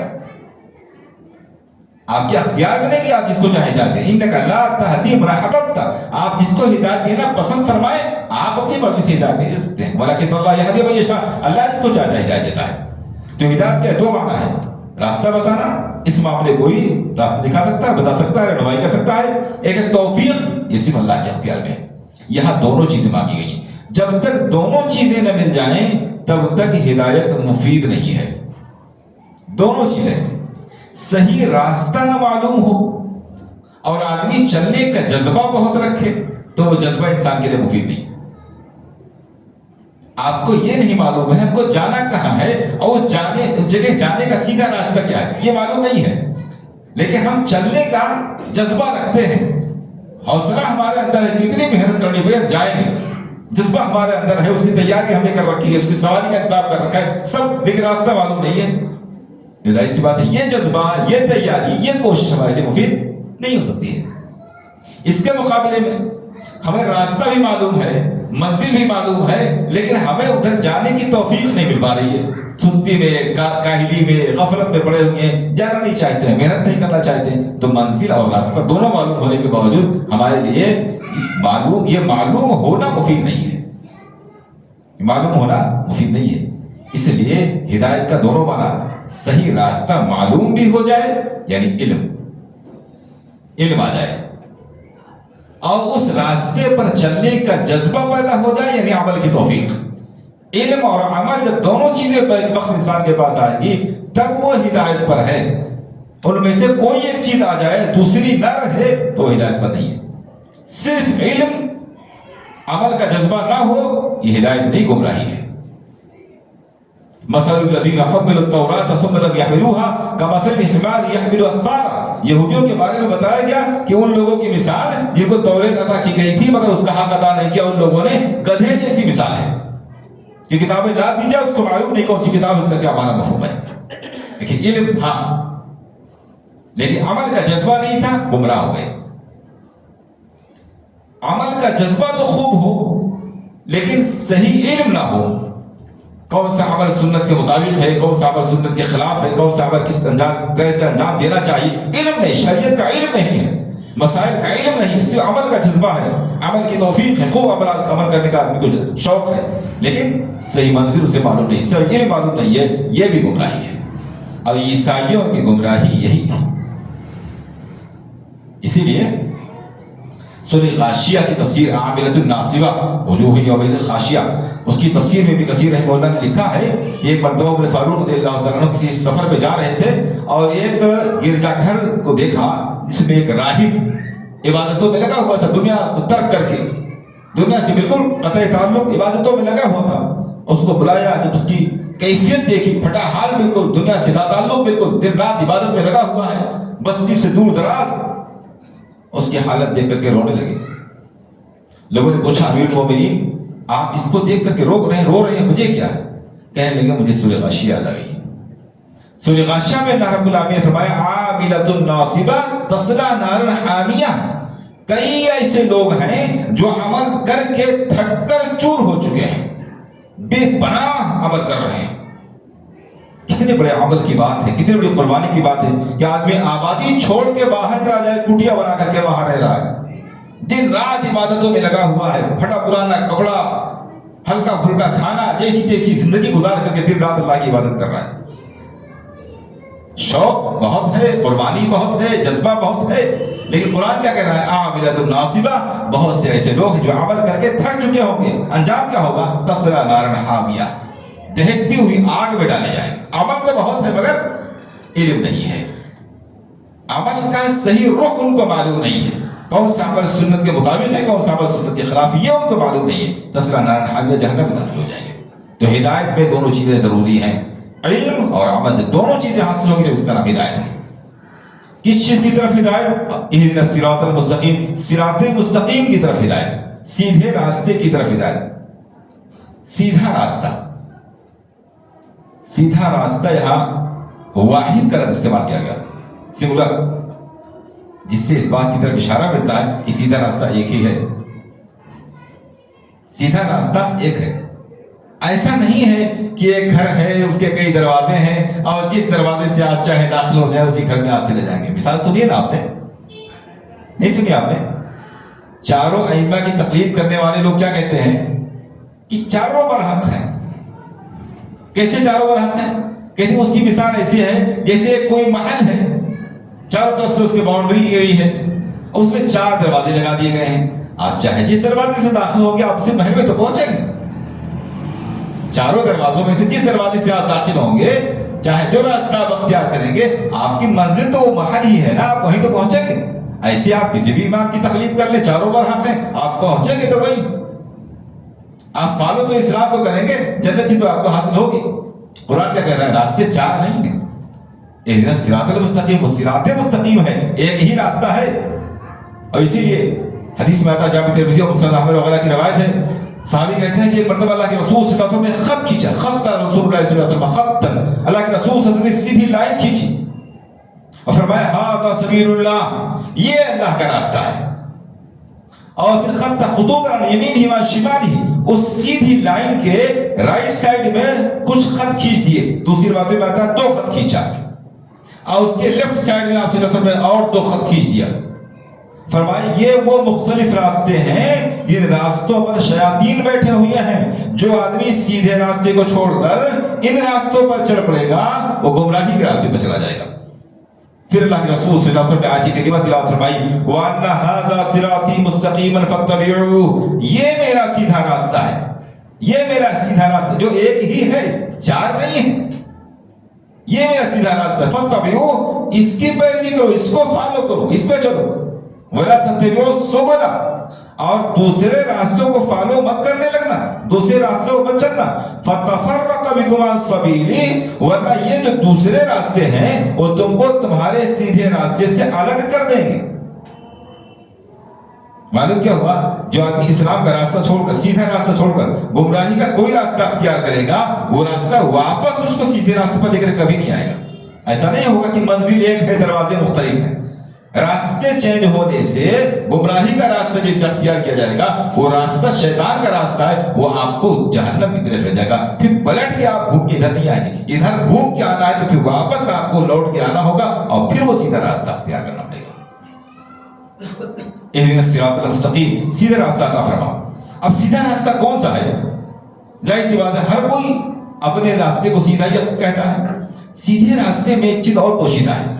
آپ کے اختیار میں نہیں کہ آپ جس کو چاہے ہدایت دیں۔ انک لا تہدی من احببت، آپ جس کو ہدایت دینا پسند فرمائے آپ اپنی مرضی سے ہدایت دے سکتے ہیں، ولکن اللہ یہدی من یشاء، اللہ جس کو چاہتا ہے ہدایت دیتا ہے۔ تو ہدایت کے دو معنی ہے، راستہ بتانا، اس معاملے کو ہی راستہ دکھا سکتا ہے، بتا سکتا ہے، رہنمائی کر سکتا ہے۔ ایک ہے توفیق، یہ صرف اللہ کے اختیار میں ہے۔ یہاں دونوں چیزیں مانگی گئی ہیں، جب تک دونوں چیزیں نہ مل جائیں تب تک ہدایت مفید نہیں ہے۔ دونوں چیزیں، صحیح راستہ نہ معلوم ہو اور آدمی چلنے کا جذبہ بہت رکھے تو وہ جذبہ انسان کے لیے مفید نہیں۔ آپ کو یہ نہیں معلوم ہے ہم کو جانا کہاں ہے اور اس جگہ جانے کا سیدھا راستہ کیا ہے، یہ معلوم نہیں ہے، لیکن ہم چلنے کا جذبہ رکھتے ہیں، حوصلہ ہمارے اندر ہے، اتنی محنت کرنی پڑے ہم جائیں گے، جذبہ ہمارے اندر ہے، اس کی تیاری ہم نے کر رکھی ہے، اس کی سواری کا انتظام کر رکھا ہے سب، لیکن راستہ معلوم نہیں ہے۔ ظاہر سی بات ہے یہ جذبہ، یہ تیاری، یہ کوشش ہمارے لیے مفید نہیں ہو سکتی ہے۔ اس کے مقابلے میں ہمیں راستہ بھی معلوم ہے منزل بھی معلوم ہے، لیکن ہمیں ادھر جانے کی توفیق نہیں مل پا رہی ہے، سستی میں، کاہلی میں، غفلت میں پڑے ہوئے ہیں، جانا نہیں چاہتے ہیں، محنت نہیں کرنا چاہتے ہیں۔ تو منزل اور راستہ دونوں معلوم ہونے کے باوجود ہمارے لیے یہ معلوم ہونا مفید نہیں ہے، معلوم ہونا مفید نہیں ہے۔ اس لیے ہدایت کا دونوں معنی، صحیح راستہ معلوم بھی ہو جائے یعنی علم آ جائے، اور اس راستے پر چلنے کا جذبہ پیدا ہو جائے یعنی عمل کی توفیق۔ علم اور عمل جب دونوں چیزیں وقت انسان کے پاس آئے گی تب وہ ہدایت پر ہے۔ ان میں سے کوئی ایک چیز آ جائے دوسری نہ رہے تو وہ ہدایت پر نہیں ہے۔ صرف علم، عمل کا جذبہ نہ ہو یہ ہدایت نہیں، گمراہی ہے۔ مثل الذین حملوا التوراۃ ثم لم يحملوها كمثل الحمار يحمل اسفارا۔ یہودیوں کے بارے میں بتایا گیا کہ ان لوگوں کی مثال، یہ کو توریت عطا کی گئی تھی مگر اس کا حق ادا نہیں کیا، ان لوگوں نے گدھے جیسی مثال ہے کہ کتابیں لا دی جائے اس کو معلوم نہیں کون سی کتاب اس کا کیا معنی مفہوم ہے۔ لیکن علم تھا لیکن عمل کا جذبہ نہیں تھا، گمراہ ہو گئے۔ عمل کا جذبہ تو خوب ہو لیکن صحیح علم نہ ہو، کون سا عمل سنت کے مطابق ہے، کون سا عمل سنت کے خلاف ہے، کون سا عمل کس طرح سے انجام دینا چاہیے، علم نہیں، شریعت کا علم نہیں ہے، مسائل کا علم نہیں، صرف عمل کا جذبہ ہے، عمل کی توفیق ہے، خوب عمل کرنے کا آدمی کو شوق ہے، لیکن صحیح منزل اسے معلوم نہیں، صحیح علم معلوم نہیں ہے، یہ بھی گمراہی ہے۔ اور عیسائیوں کی گمراہی یہی تھی۔ اسی لیے سورہ غاشیہ کی تفسیر عاملۃ الناصبہ وجوہ یومئذ خاشعہ، اس کی تفسیر میں بھی کثیر رحمہ اللہ نے لکھا ہے، ایک مرتبہ عمر فاروق رضی اللہ تعالیٰ عنہ کسی سفر پہ جا رہے تھے اور ایک گرجا گھر کو دیکھا جس میں ایک راہب عبادتوں میں لگا ہوا تھا، دنیا کو ترک کر کے، دنیا سے بالکل قطع تعلق، عبادتوں میں لگا ہوا تھا۔ اس کو بلایا، جب اس کی کیفیت دیکھی، پھٹا حال بالکل، دنیا سے لا تعلق، بالکل دن رات عبادت میں لگا ہوا ہے، بستی سے دور دراز، اس کی حالت دیکھ کر کے رونے لگے۔ لوگوں نے پوچھا امیر المومنین آپ اس کو دیکھ کر کے رو رہے ہیں، مجھے کیا ہے؟ کہنے لگے مجھے سورہ غاشیہ یاد آئی۔ سورہ غاشیہ میں اللہ رب العالمین نے فرمایا عاملۃ ناصبہ تصلی نارا حامیہ، کئی ایسے لوگ ہیں جو عمل کر کے تھک کر چور ہو چکے ہیں، بے پناہ عمل کر رہے ہیں۔ کتنے بڑے عمل کی بات ہے، کتنی بڑی قربانی کی بات ہے کہ آدمی آبادی چھوڑ کے باہر چلا جائے، کٹیا بنا کر کے وہاں رہ رہا ہے، دن رات عبادتوں میں لگا ہوا ہے، پھٹا پرانا کپڑا، ہلکا پھلکا کھانا، جیسی تیسی زندگی گزار کر کے دن رات اللہ کی عبادت کر رہا ہے۔ شوق بہت ہے، قربانی بہت ہے، جذبہ بہت ہے، لیکن قرآن کیا کہہ رہا ہے عاملۃ ناصبہ، بہت سے ایسے لوگ جو عمل کر کے تھک چکے ہوں گے، انجام کیا ہوگا؟ تصلی نارا حامیہ، دہکتی ہوئی آگ میں ڈالے جائیں۔ عمل تو بہت ہے مگر علم نہیں ہے، عمل کا صحیح رخ ان کو معلوم نہیں ہے، کون سا عمل سنت کے مطابق ہے، کون سا عمل سنت کے خلاف، یہ ان کو معلوم نہیں ہے، تصلی نارا حامیہ، جہنم میں داخل ہو جائیں گے۔ تو ہدایت میں دونوں چیزیں ضروری ہیں، علم اور عمل، دونوں چیزیں حاصل ہوگی تو اس کا نام ہدایت ہے۔ کس چیز کی طرف ہدایت؟ اہدنا الصراط المستقیم، صراط مستقیم کی طرف ہدایت، سیدھے راستے کی طرف ہدایت۔ سیدھا راستہ، سیدھا راستہ یہاں واحد کا لفظ استعمال کیا گیا، سنگولر، جس سے اس بات کی طرف اشارہ ملتا ہے کہ سیدھا راستہ ایک ہی ہے، سیدھا راستہ ایک ہے۔ ایسا نہیں ہے کہ ایک گھر ہے، اس کے کئی دروازے ہیں اور جس دروازے سے آپ چاہے داخل ہو جائے اسی گھر میں آپ چلے جائیں گے۔ مثال سنیے نا، آپ نے نہیں سنی؟ آپ نے چاروں ائمہ کی تقلید کرنے والے لوگ کیا کہتے ہیں کہ چاروں برحق ہیں۔ کیسے چاروں برحق ہیں؟ کہتے ہیں اس کی مثال ایسی ہے جیسے کوئی محل ہے، چاروں طرف سے اس کی باؤنڈری کی گئی ہے، اس میں 4 دروازے لگا دیے گئے ہیں، آپ چاہے جس دروازے سے داخل ہوں گے آپ اسی محل میں تو پہنچیں گے۔ چاروں دروازوں میں سے جس دروازے سے آپ داخل ہوں گے، چاہے جو راستہ آپ اختیار کریں گے، آپ کی منزل تو وہ محل ہی ہے نا، آپ وہیں تو پہنچیں گے۔ ایسے آپ کسی بھی امام کی تقلید کر لیں، چاروں برحق ہیں، آپ پہنچیں گے تو وہیں۔ آپ فالو تو اسلام کو کریں گے، جنت ہی تو آپ کو حاصل ہوگی۔ قرآن کیا کہہ رہا ہے؟ راستے 4 نہیں ہیں، اہدنا الصراط المستقیم، وہ صراط مستقیم ہے، ایک ہی راستہ ہے۔ اور اسی لیے حدیث میں آتا ہے، جامع ترمذی اور مسند احمد وغیرہ کی روایت ہے، صحابی کہتے ہیں کہ ایک مرتبہ اللہ کے رسول صلی اللہ علیہ وسلم نے خط کھینچا، خط رسول اللہ صلی اللہ علیہ وسلم، خط اللہ کے رسول صلی اللہ علیہ وسلم نے سیدھی لائن کھینچی اور فرمایا ھذا سبیل اللہ، یہ اللہ کا راستہ ہے۔ اور پھر خط خطوط عن یمینہ و شمالہ، اس سیدھی لائن کے رائٹ سائڈ میں کچھ خط کھینچ دیے. دوسری روایت میں آتا ہے 2 خط کھینچا، اور اس کے لیفٹ سائڈ میں آپ صلی اللہ علیہ وسلم نے اور 2 خط کھینچ دیا. فرمایا یہ وہ مختلف راستے ہیں جن راستوں پر شیاطین بیٹھے ہوئے ہیں. جو آدمی سیدھے راستے کو چھوڑ کر ان راستوں پر چل پڑے گا وہ گمراہی کے راستے پر چلا جائے گا. پھر اللہ کے رسول صلی اللہ علیہ وسلم نے آیت کریمہ تلاوت فرمائی وَأَنَّ هَذَا صِرَاطِي مُسْتَقِيمًا فَاتَّبِعُوهُ، یہ میرا سیدھا راستہ ہے، یہ میرا سیدھا راستہ جو ایک ہی ہے، 4 نہیں ہے. یہ میرا سیدھا راستہ ہے، فَاتَّبِعُوهُ، اس کی پیروی کرو، اس کو فالو کرو، اس پہ چلو. وَلَا تَتَّبِعُوا السُّبُلَ، اور دوسرے راستوں کو فالو مت کرنے لگنا، دوسرے راستوں کو مت چلنا. فَتَفَرَّقَ بِكُمْ عَنْ سَبِيلِهِ، ورنہ یہ جو دوسرے راستے ہیں وہ تم کو تمہارے سیدھے راستے سے الگ کر دیں گے. معلوم کیا ہوا؟ جو آدمی اسلام کا راستہ چھوڑ کر، سیدھا راستہ چھوڑ کر گمراہی کا کوئی راستہ اختیار کرے گا، وہ راستہ واپس اس کو سیدھے راستے پر لے کر کبھی نہیں آئے گا. ایسا نہیں ہوگا کہ منزل ایک ہے، دروازے مختلف ہیں. راستے چینج ہونے سے گمراہی کا راستہ جسے اختیار کیا جائے گا وہ راستہ شیطان کا راستہ ہے، وہ آپ کو جہنم کی طرف لے جائے گا. پھر پلٹ کے آپ گھوم کے ادھر نہیں آئیں گے، ادھر گھوم کے آنا ہے تو پھر واپس آپ کو لوٹ کے آنا ہوگا اور پھر وہ سیدھا راستہ اختیار کرنا پڑے گا. اہدنا الصراط المستقیم، سیدھا راستہ عطا فرما. اب سیدھا راستہ کون سا ہے؟ ظاہر سی بات ہے ہر کوئی اپنے راستے کو سیدھا ہی کہتا ہے. سیدھے راستے میں ایک چیز اور پوشیدہ ہے.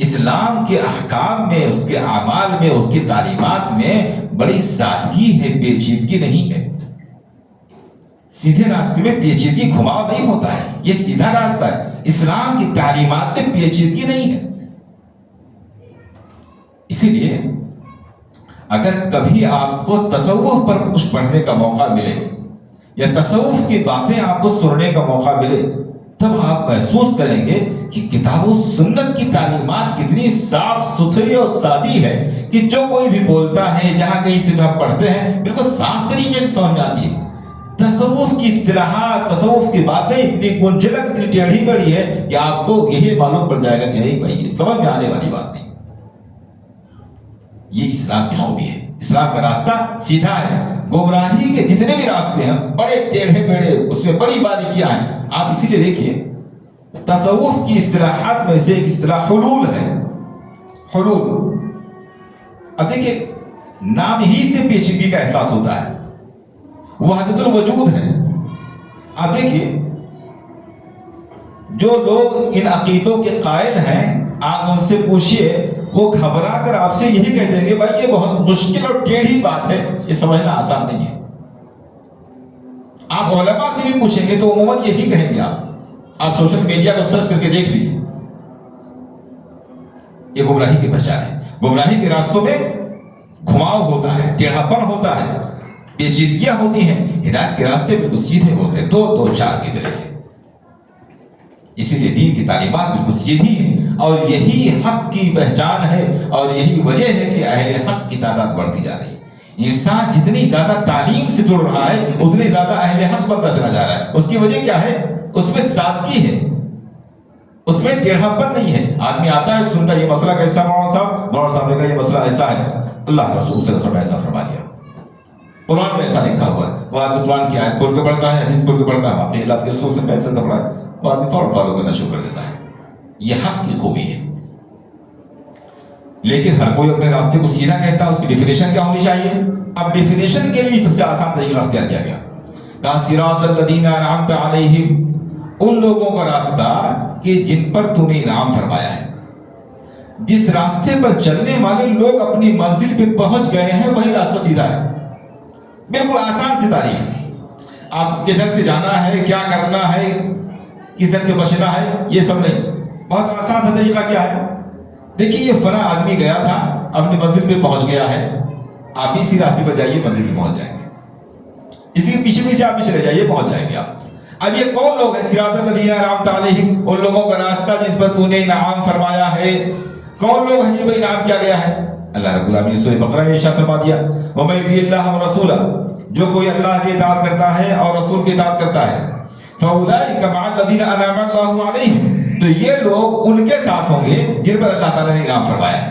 اسلام کے احکام میں، اس کے اعمال میں، اس کی تعلیمات میں بڑی سادگی ہے، پیچیدگی نہیں ہے. سیدھے راستے میں پیچیدگی گھماؤ نہیں ہوتا ہے، یہ سیدھا راستہ ہے. اسلام کی تعلیمات میں پیچیدگی نہیں ہے. اسی لیے اگر کبھی آپ کو تصوف پر کچھ پڑھنے کا موقع ملے یا تصوف کی باتیں آپ کو سننے کا موقع ملے تب آپ محسوس کریں گے کہ کتاب و سنت کی تعلیمات کتنی صاف ستھری اور سادی ہے کہ جو کوئی بھی بولتا ہے، جہاں کہیں سے آپ پڑھتے ہیں، بالکل صاف طریقے سے سمجھ میں آتی ہے. تصوف کی اصطلاحات، تصوف کی باتیں اتنی گنجلک، اتنی ٹیڑھی بڑی ہے کہ آپ کو یہی معلوم پڑ جائے گا کہ نہیں بھائی یہ سمجھ میں آنے والی بات نہیں. یہ اسلام کی خوبی ہے. اسلام کا راستہ سیدھا ہے. گمراہی کے جتنے بھی راستے ہیں بڑے ٹیڑھے میڑھے، اس میں بڑی باریکیاں ہیں. آپ اسی لیے دیکھیے تصوف کی اصطلاحات میں سے ایک اصطلاح حلول ہے. حلول، اب دیکھیے نام ہی سے پیچیدگی کا احساس ہوتا ہے. وحدت الوجود ہے. آپ دیکھیے جو لوگ ان عقیدوں کے قائل ہیں آپ ان سے پوچھئے، وہ گھبرا کر آپ سے یہی کہہ دیں گے بھائی یہ بہت مشکل اور ٹیڑھی بات ہے، یہ سمجھنا آسان نہیں ہے. آپ علماء سے بھی پوچھیں گے تو عموماً یہی کہیں گے. آپ سوشل میڈیا کو سرچ کر کے دیکھ لیجیے، یہ گمراہی کی پہچان ہے. گمراہی کے راستوں میں گھماؤ ہوتا ہے، ٹیڑھاپن ہوتا ہے، پیچیدگیاں ہوتی ہیں. ہدایت کے راستے بالکل سیدھے ہوتے ہیں، 2-2-4 کی طرح سے. اسی لیے دین کی تعلیمات بالکل سیدھی ہیں اور یہی حق کی پہچان ہے اور یہی وجہ ہے کہ اہل حق کی تعداد بڑھتی جا رہی ہے. انسان جتنی زیادہ تعلیم سے جڑ رہا ہے اتنی زیادہ اہل حق بنتا چلا جا رہا ہے. اس کی وجہ کیا ہے؟ اس میں سادگی ہے، اس میں ٹیڑھاپن نہیں ہے. آدمی آتا ہے سنتا ہے یہ مسئلہ کیسا مولانا صاحب نے کہا یہ مسئلہ ایسا ہے، اللہ رسول صلی اللہ علیہ وسلم نے ایسا فرما دیا، قرآن میں ایسا لکھا ہوا ہے. وہ آدمی قرآن کی آیت کھول کے پڑھتا ہے، حدیث کھول کے پڑھتا ہے، اپنے اللہ کے رسول سے ایسا پڑھا ہے، وہ آدمی فوراً فالو کرنا شروع کر دیتا ہے. یہ حق کی خوبی ہے. لیکن ہر کوئی اپنے راستے کو سیدھا کہتا ہے. اس کی ڈیفینیشن کیا ہونی چاہیے؟ اب ڈیفینیشن کے لیے سب سے آسان طریقہ اختیار کیا گیا. کہا صراط الذین انعمت علیہم، ان لوگوں کا راستہ کہ جن پر تو نے انعام فرمایا ہے. جس راستے پر چلنے والے لوگ اپنی منزل پہ پہنچ گئے ہیں وہی راستہ سیدھا ہے. بالکل آسان سی تعریف. آپ کدھر سے جانا ہے، کیا کرنا ہے، کدھر سے بچنا ہے، یہ سب نہیں. بہت آسان سا طریقہ کیا ہے؟ دیکھیے یہ فلاں آدمی گیا تھا، اپنی منزل پہ پہنچ گیا ہے، آپ اسی راستے پر جائیے، منزل پہ پہنچ جائیں گے. اسی کے پیچھے پیچھے آپ بھی چلے جائیے، پہنچ جائیں گے آپ. اب یہ کون لوگ ہیں؟ صراط الذین انعمت علیہم، ان لوگوں کا راستہ جس پر تو نے انعام فرمایا ہے. کون لوگ ہیں جن پر انعام کیا گیا ہے؟ اللہ رب العالمین نے سورہ بقرہ میں ارشاد فرما دیا وَمَن يُطِعِ اللَّهَ وَرَسُولَهُ، جو کوئی اللہ کی اطاعت کرتا ہے اور رسول کی اطاعت کرتا ہے، فَأُولَٰئِكَ مَعَ الَّذِينَ أَنْعَمَ اللَّهُ عَلَيْهِمْ، تو یہ لوگ ان کے ساتھ ہوں گے جن پر اللہ تعالیٰ نے انعام فرمایا ہے.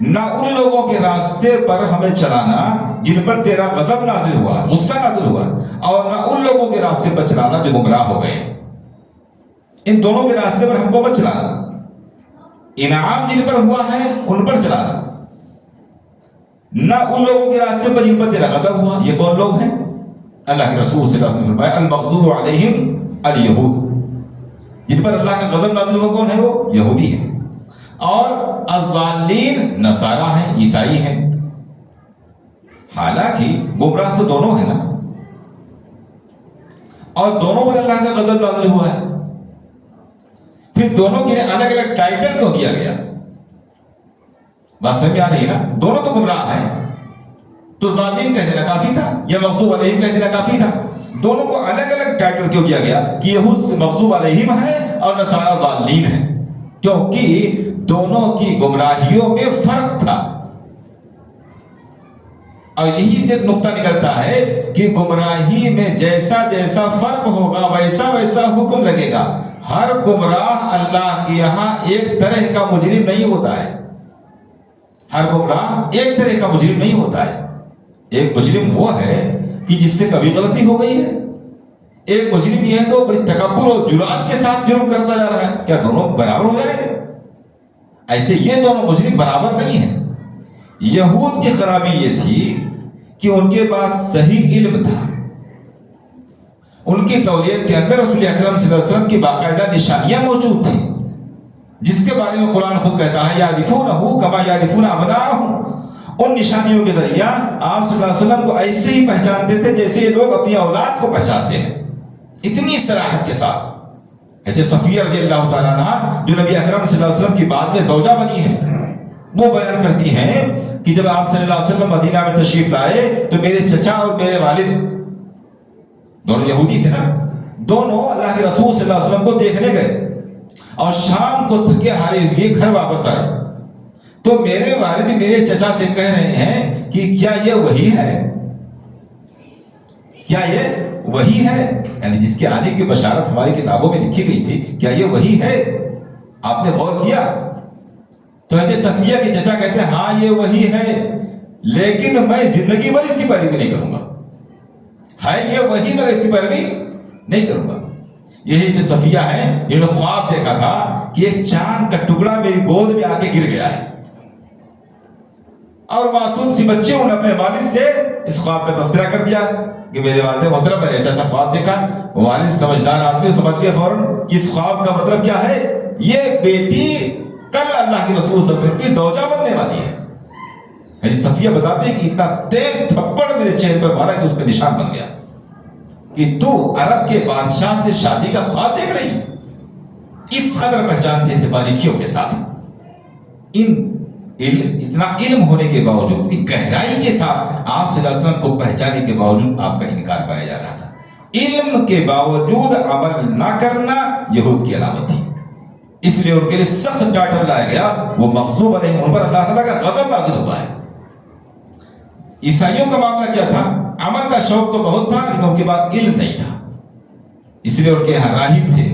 نہ ان لوگوں کے راستے پر ہمیں چلانا جن پر تیرا غضب نازل ہوا، غصہ نازل ہوا، اور نہ ان لوگوں کے راستے پر چلانا جو گمراہ ہو گئے۔ ان دونوں کے راستے پر ہم کو مت چلانا، انعام جن پر ہوا ہے ان پر چلانا، نہ ان لوگوں کے راستے پر جن پر تیرا غضب ہوا۔ یہ کون لوگ ہیں؟ اللہ کے رسول صلی اللہ علیہ وسلم فرمایا المغضوب علیہم الیہود، جن پر اللہ کا غضب نازل ہوا کون ہے؟ وہ یہودی ہیں۔ اور الضالین نصارہ ہیں، عیسائی ہیں۔ حالانکہ گمراہ تو دونوں ہیں نا، اور دونوں پر اللہ کا غضب نازل ہوا ہے، پھر دونوں کے لیے الگ الگ ٹائٹل کیوں دیا گیا؟ بات سمجھ آ رہی ہے نا؟ دونوں تو گمراہ ہیں، تو ظالم کہہ دینا کافی تھا یا مغضوب علیہم کہہ دینا کافی تھا۔ دونوں کو الگ الگ ٹائٹل کیوں دیا گیا کہ یہود مغضوب علیہم ہے اور نصارہ ظالمین ہیں؟ کیونکہ دونوں کی گمراہیوں میں فرق تھا، اور یہی سے نقطہ نکلتا ہے کہ گمراہی میں جیسا جیسا فرق ہوگا ویسا ویسا حکم لگے گا۔ ہر گمراہ اللہ کے یہاں ایک طرح کا مجرم نہیں ہوتا ہے، ہر گمراہ ایک طرح کا مجرم نہیں ہوتا ہے۔ ایک مجرم وہ ہے کہ جس سے کبھی غلطی ہو گئی ہے، ایک مجرم یہ ہے تو بڑی تکبر اور جرات کے ساتھ جرم کرتا جا رہا ہے۔ کیا دونوں برابر ہو جائیں گے؟ ایسے یہ دونوں مجرم برابر نہیں ہیں۔ یہود کی خرابی یہ تھی کہ ان کے پاس صحیح علم تھا، ان کی تولیت کے اندر رسول اکرم صلی اللہ علیہ وسلم کی باقاعدہ نشانیاں موجود تھیں، جس کے بارے میں قرآن خود کہتا ہے یعرفونہ کما یعرفون ابناءہم۔ ان نشانیوں کے ذریعہ آپ صلی اللہ علیہ وسلم کو ایسے ہی پہچانتے تھے جیسے یہ لوگ اپنی اولاد کو پہچانتے ہیں، اتنی صراحت کے ساتھ۔ حضرت صفیہ رضی اللہ تعالیٰ عنہ جو نبی اکرم صلی اللہ علیہ وسلم کی بعد میں زوجہ بنی ہیں، وہ بیان کرتی ہیں کہ جب آپ صلی اللہ علیہ وسلم مدینہ میں تشریف لائے تو میرے چچا اور میرے والد دونوں یہودی تھے نا، دونوں اللہ کے رسول صلی اللہ علیہ وسلم کو دیکھنے گئے اور شام کو تھکے ہارے ہوئے گھر واپس آئے تو میرے والد میرے چچا سے کہہ رہے ہیں کہ کیا یہ وہی ہے؟ کیا یہ وہی ہے؟ یعنی جس کے آنے کی بشارت ہماری کتابوں میں لکھی گئی تھی، کیا یہ وہی ہے؟ آپ نے غور کیا؟ تو حضرت صفیہ کے چچا کہتے ہیں ہاں یہ وہی ہے، لیکن میں زندگی بھر اس کی پیروی نہیں کروں گا۔ ہے یہ وہی، میں اس کی پیروی نہیں کروں گا۔ یہی حضرت صفیہ ہیں جنہوں نے خواب دیکھا تھا کہ ایک چاند کا ٹکڑا میری گود میں آ کے گر گیا ہے، اور معصوم سی بچے انہوں نے اپنے والد سے اس خواب کا تذکرہ کر دیا کہ میرے والد محترم میں نے ایسا خواب دیکھا۔ والد سمجھدار آدمی سمجھ گئے فوراً کہ اس خواب کا مطلب کیا ہے، یہ بیٹی کل اللہ کے رسول صلی اللہ علیہ وسلم کی زوجہ بننے والی ہے۔ حضرت صفیہ بتاتے ہیں کہ اتنا تیز تھپڑ میرے چہرے پر مارا کہ اس کا نشان بن گیا کہ تو عرب کے بادشاہ سے شادی کا خواب دیکھ رہی۔ اس قدر پہچانتے تھے باریکیوں کے ساتھ، اتنا علم ہونے کے باوجود، اتنی گہرائی کے ساتھ آپ صلی اللہ علیہ وسلم کو پہچانے کے باوجود آپ کا انکار پایا جا رہا تھا۔ علم کے باوجود عمل نہ کرنا یہود کی علامت تھی، اس لیے ان کے لیے سخت ٹائٹل لایا گیا، وہ مغضوب علیہم، ان پر اللہ تعالیٰ کا غضب نازل ہوا ہے۔ عیسائیوں کا معاملہ کیا تھا؟ عمل کا شوق تو بہت تھا لیکن ان کے بعد علم نہیں تھا، اس لیے ان کے یہاں راہب تھے،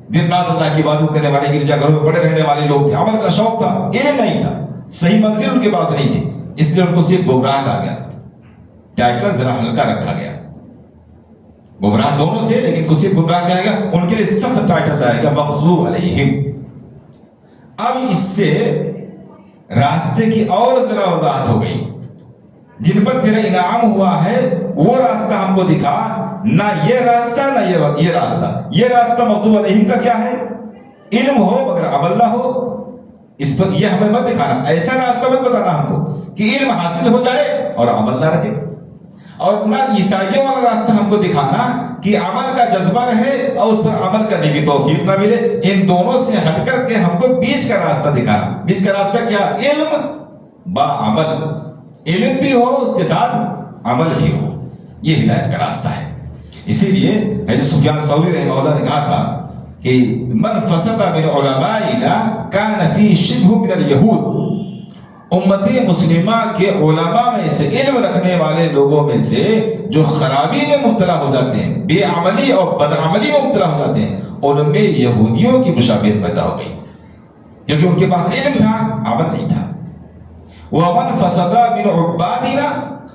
دن رات اللہ کی عبادت کرنے والے، گرجا گھروں میں پڑے رہنے والے لوگ تھے۔ عمل کا شوق تھا، علم نہیں تھا، صحیح منزل ان کے پاس نہیں تھی، اس لیے ان کو صرف گمراہ کہا گیا، ٹائٹل ذرا ہلکا رکھا گیا۔ گمراہ دونوں تھے لیکن صرف گمراہ کہا گیا، ان کے لیے سخت ٹائٹل لایا گیا مغضوب علیہم۔ اب اس سے راستے کی اور ذرا وضاحت ہو گئی، جن پر تیرا انعام ہوا ہے وہ راستہ ہم کو دکھا، نہ یہ راستہ نہ یہ راستہ۔ یہ راستہ مغضوب علیہم کا کیا ہے؟ علم ہو مگر عمل نہ ہو، اس پر یہ ہمیں مت دکھانا، ایسا راستہ مت بتانا ہم کو کہ علم حاصل ہو جائے اور عمل نہ رہے، اور نہ عیسائیوں والا راستہ ہم کو دکھانا کہ عمل کا جذبہ رہے اور اس پر عمل کرنے کی توفیق نہ ملے۔ ان دونوں سے ہٹ کر کے ہم کو بیچ کا راستہ دکھانا۔ بیچ کا راستہ کیا؟ علم با عمل، علم بھی ہو اس کے ساتھ عمل بھی ہو، یہ ہدایت کا راستہ ہے۔ اسی لیے حضرت سفیان ثوری رحمہ اللہ نے کہا تھا کہ من فسد من علمائنا کان فی شبہ من الیہود، امت مسلمہ کے علماء میں سے، علم رکھنے والے لوگوں میں سے جو خرابی میں مبتلا ہو جاتے ہیں، بے عملی اور بدعملی میں مبتلا ہو جاتے ہیں، ان میں یہودیوں کی مشابہت پیدا ہو گئی، کیونکہ ان کے پاس علم تھا عمل نہیں تھا۔ وَمَنْ فَسَدَ مِنْ عُبَّادِنَا،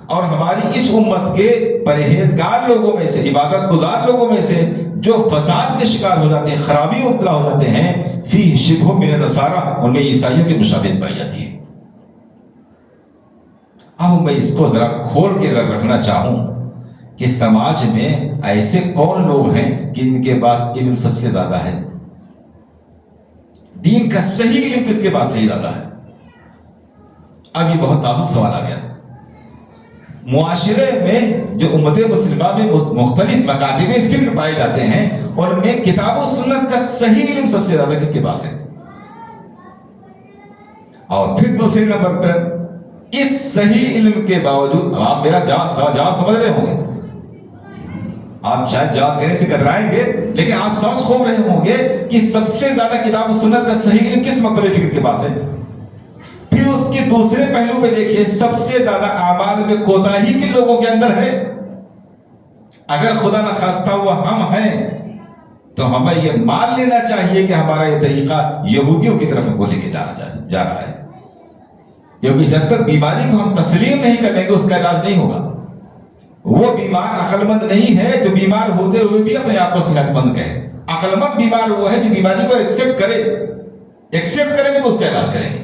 اور ہماری اس امت کے پرہیزگار لوگوں میں سے، عبادت گزار لوگوں میں سے جو فساد کے شکار ہو جاتے ہیں، خرابی میں مبتلا ہو جاتے ہیں، فِيهِ شِبْهٌ مِنَ النَّصَارَىٰ، ان میں عیسائیوں کی مشابہت پائی جاتی ہے۔ اب میں اس کو ذرا کھول کے اگر رکھنا چاہوں کہ سماج میں ایسے کون لوگ ہیں کہ ان کے پاس علم سب سے زیادہ ہے؟ دین کا صحیح علم کس کے پاس صحیح زیادہ ہے؟ اب یہ بہت نازک سوال آ گیا۔ معاشرے میں جو امت مسلمہ میں مختلف مکاتب فکر پائے جاتے ہیں، ان میں کتاب و سنت کا صحیح علم سب سے زیادہ کس کے پاس ہے؟ اور پھر دوسرے نمبر پر اس صحیح علم کے باوجود، آپ میرا جواب سمجھ رہے ہوں گے، آپ شاید جواب دینے سے کترائیں گے، لیکن آپ سمجھ خوب رہے ہوں گے کہ سب سے زیادہ کتاب و سنت کا صحیح علم کس مکتب فکر کے پاس ہے۔ پھر اس کے دوسرے پہلو پہ دیکھیے، سب سے زیادہ اعمال میں کوتاہی کن لوگوں کے اندر ہے؟ اگر خدا نہ خواستہ ہوا ہم ہیں تو ہمیں یہ مان لینا چاہیے کہ ہمارا یہ طریقہ یہودیوں کی طرف ہم کو لے کے جا رہا ہے، کیونکہ جب تک بیماری کو ہم تسلیم نہیں کر لیں گے اس کا علاج نہیں ہوگا۔ وہ بیمار عقل مند نہیں ہے جو بیمار ہوتے ہوئے بھی اپنے آپ کو صحت مند کہے۔ عقل مند بیمار وہ ہے جو بیماری کو ایکسپٹ کریں گے تو اس کا علاج کریں گے۔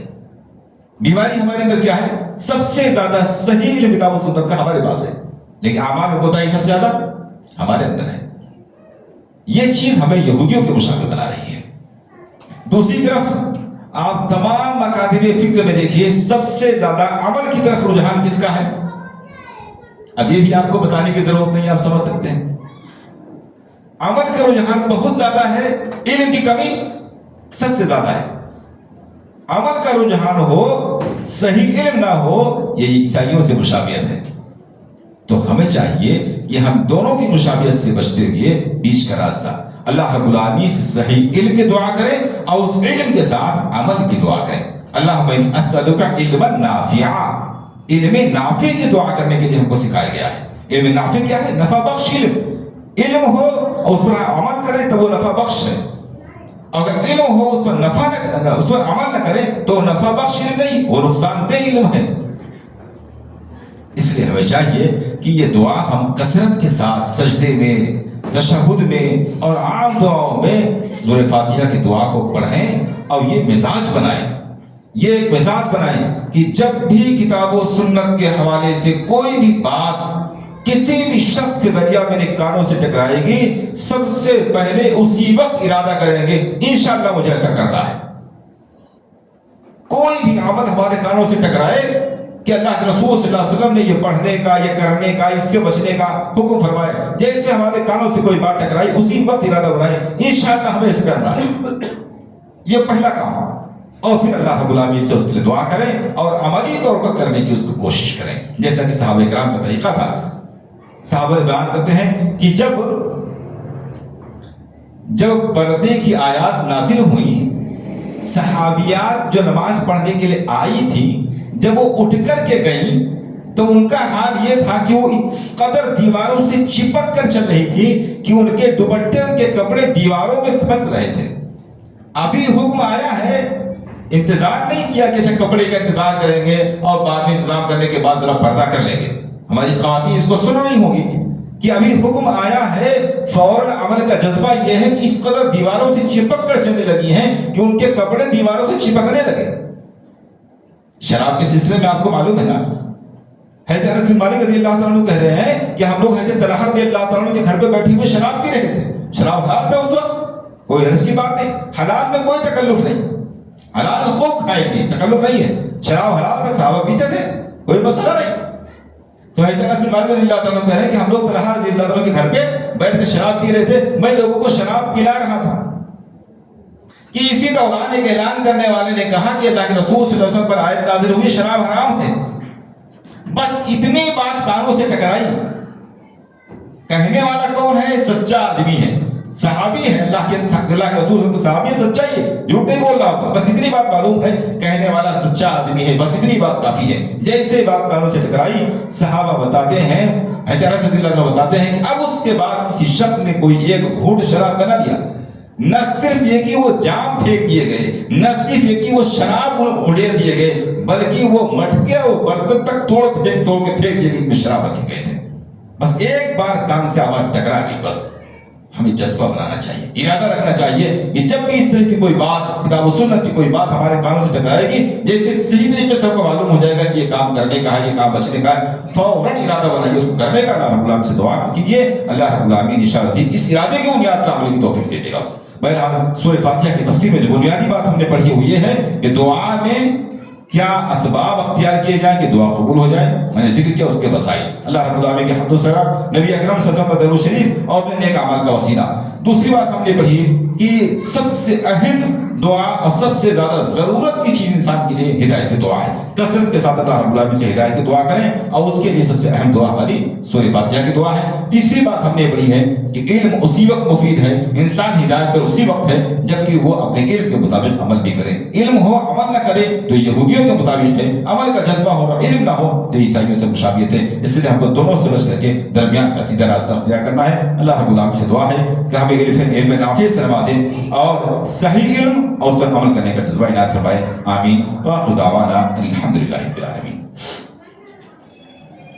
بیماری ہمارے اندر کیا ہے؟ سب سے زیادہ صحیح علم کتاب و سنت کا ہمارے پاس ہے، لیکن اعمال میں کوتاہی سب سے زیادہ ہمارے اندر ہے۔ یہ چیز ہمیں یہودیوں کے مشابہ بنا رہی ہے۔ دوسری طرف آپ تمام مکاتب فکر میں دیکھیے، سب سے زیادہ عمل کی طرف رجحان کس کا ہے؟ اب یہ بھی آپ کو بتانے کی ضرورت نہیں، آپ سمجھ سکتے ہیں۔ عمل کا رجحان بہت زیادہ ہے، علم کی کمی سب سے زیادہ ہے۔ عمل کا رجحان ہو، صحیح علم نہ ہو، یہ عیسائیوں سے مشابہت ہے۔ تو ہمیں چاہیے کہ ہم دونوں کی مشابہت سے بچتے ہوئے بیچ کا راستہ اللہ رب العالمین سے صحیح علم کی دعا کریں اور اس علم کے ساتھ عمل کی دعا کریں۔ اللہم انی اسألک علما نافعا، علم نافع کی دعا کرنے کے لیے ہم کو سکھایا گیا ہے۔ علم نافع کیا ہے؟ نفع بخش علم ہو اور اس پر عمل کریں تو وہ نفع بخش ہے۔ اگر علم ہو اس پر عمل نہ کریں تو نفع بخش علم نہیں، وہ نقصان دہ علم ہے۔ اس لیے ہمیں چاہیے کہ یہ دعا ہم کثرت کے ساتھ سجدے میں، تشہد میں اور عام دعاؤں میں سورہ فاتحہ کی دعا کو پڑھیں اور یہ مزاج بنائیں۔ یہ ایک مزاج بنائیں کہ جب بھی کتاب و سنت کے حوالے سے کوئی بھی بات کسی بھی شخص کے ذریعہ میرے کانوں سے ٹکرائے گی، سب سے پہلے اسی وقت ارادہ کریں گے انشاءاللہ مجھے ایسا کرنا ہے۔ کوئی بھی عمل ہمارے کانوں سے ٹکرائے کہ اللہ کے رسول صلی اللہ علیہ وسلم نے یہ پڑھنے کا، یہ کرنے کا، اس سے بچنے کا حکم فرمائے، جیسے ہمارے کانوں سے کوئی بات ٹکرائی اسی وقت ارادہ بنائے انشاءاللہ ہمیں ایسا کرنا ہے۔ یہ پہلا کام، اور پھر اللہ رب العالمین سے اس کے لیے دعا کریں اور عملی طور پر کرنے کی اس کو کوشش کریں، جیسا کہ صحابہ کرام کا طریقہ تھا۔ صحابہ بیان کرتے ہیں کہ جب پردے کی آیات نازل ہوئی، صحابیات جو نماز پڑھنے کے لیے آئی تھی، جب وہ اٹھ کر کے گئیں تو ان کا حال یہ تھا کہ وہ اس قدر دیواروں سے چپک کر چل رہی تھی کہ ان کے دوپٹے، ان کے کپڑے دیواروں میں پھنس رہے تھے۔ ابھی حکم آیا ہے، انتظار نہیں کیا کہ اچھا کپڑے کا انتظار کریں گے اور بعد میں انتظام کرنے کے بعد ذرا پردہ کر لیں گے۔ ہماری خواتین اس کو سن رہی ہوں گی کہ ابھی حکم آیا ہے، فوراً عمل کا جذبہ یہ ہے کہ اس قدر دیواروں سے چپک کر چلنے لگی ہیں کہ ان کے کپڑے دیواروں سے چپکنے لگے۔ شراب کے سلسلے میں آپ کو معلوم ہے نا، حضرت انس بن مالک رضی اللہ تعالیٰ عنہ کہہ رہے ہیں کہ ہم لوگ حضرت طلحہ رضی اللہ تعالیٰ عنہ کے گھر پہ بیٹھے ہوئے شراب پی رہے تھے۔ شراب حلال تھا اس وقت، کوئی حرج کی بات نہیں، حلال میں کوئی تکلف نہیں، حلال خوب کھائیں گے، تکلف نہیں ہے، شراب حلال تھا، صحابہ پیتے تھے، کوئی مسئلہ نہیں۔ تو حضرت انس بن مالک رضی اللہ تعالیٰ عنہ کہہ رہے ہیں کہ ہم لوگ طلحہ رضی اللہ تعالیٰ عنہ کے گھر پہ بیٹھ کے شراب پی رہے تھے، میں لوگوں کو شراب پلا رہا تھا کہ اسی دوران ایک اعلان کرنے والے نے کہا کہ اللہ کے رسول صلی اللہ علیہ وسلم پر آیت نازل ہوئی شراب حرام ہے۔ بس اتنی بات کانوں سے ٹکرائی۔ کہنے والا کون ہے؟ سچا آدمی ہے، صحابی ہے، اللہ کے رسول صحابی سچائی ہے، جھوٹ نہیں بول رہا ہوتا، بس اتنی بات معلوم ہے کہنے والا سچا آدمی ہے، بس اتنی بات کافی ہے۔ جیسے بات کانوں سے ٹکرائی، صحابہ بتاتے ہیں، حضرت رضی اللہ عنہ بتاتے ہیں کہ اب اس کے بعد کسی شخص نے کوئی ایک گھونٹ شراب بنا لیا نہ صرف یہ کہ وہ جام پھینک دیے گئے، نہ صرف یہ کہ وہ شراب اڑے دیے گئے، بلکہ وہ مٹکے اور برتن تک توڑ کے پھینک دیے گئے، ان میں شراب رکھے گئے تھے۔ بس ایک بار کان سے آواز ٹکرا گئی، بس ہمیں جذبہ بنانا چاہیے، ارادہ رکھنا چاہیے کہ جب بھی اس طرح کی کوئی بات، کتاب و سنت کی کوئی بات ہمارے کانوں سے ٹکرائے گی، جیسے صحیح طریقے سے ہم کو معلوم ہو جائے گا کہ یہ کام کرنے کا ہے، یہ کام بچنے کا ہے، فوراً ارادہ بنائیے اس کو کرنے کا۔ اللہ رب العالمین سے دعا کیجیے، اللہ رب العالمین انشاءاللہ اس ارادے کی بنیاد پر عمل کی توفیق دے گا۔ بہرحال سورہ فاتحہ کی تفسیر میں جو بنیادی بات ہم نے پڑھی وہ یہ ہے کہ دعا میں کیا اسباب اختیار کیے جائیں کہ دعا قبول ہو جائے، میں نے ذکر کیا اس کے وسائل، اللہ رب العالمین کے حمد و ثنا، نبی اکرم صلی اللہ علیہ وسلم درود شریف اور اپنے نیک اعمال کا وسیلہ۔ دوسری بات ہم نے پڑھی کہ سب سے اہم دعا اور سب سے زیادہ ضرورت کی چیز انسان کے لیے ہدایت کی دعا ہے، کثرت کے ساتھ اللہ رب العالمین سے ہدایت کی دعا کریں، اور اس کے لیے سب سے اہم دعا ہماری سورہ فاتحہ کی دعا ہے۔ تیسری بات ہم نے پڑھی ہے کہ علم اسی وقت مفید ہے، انسان ہدایت پر اسی وقت ہے جبکہ وہ اپنے علم کے مطابق عمل بھی کرے۔ علم ہو عمل نہ کرے تو یہودیوں کے مطابق ہے، عمل کا جذبہ ہو اور علم نہ ہو تو عیسائیوں سے مشابہت ہے۔ اس لیے ہم کو دونوں سے بچ کر کے درمیان کا سیدھا راستہ اختیار کرنا ہے۔ اللہ رب العالمین سے دعا ہے کہ ہمیں علم نافع سے نوازے اور صحیح علم اور اس پر عمل کرنے کا جذبہ عنایت فرمائے، آمین۔ وآخر دعوانا الحمدللہ رب العالمین۔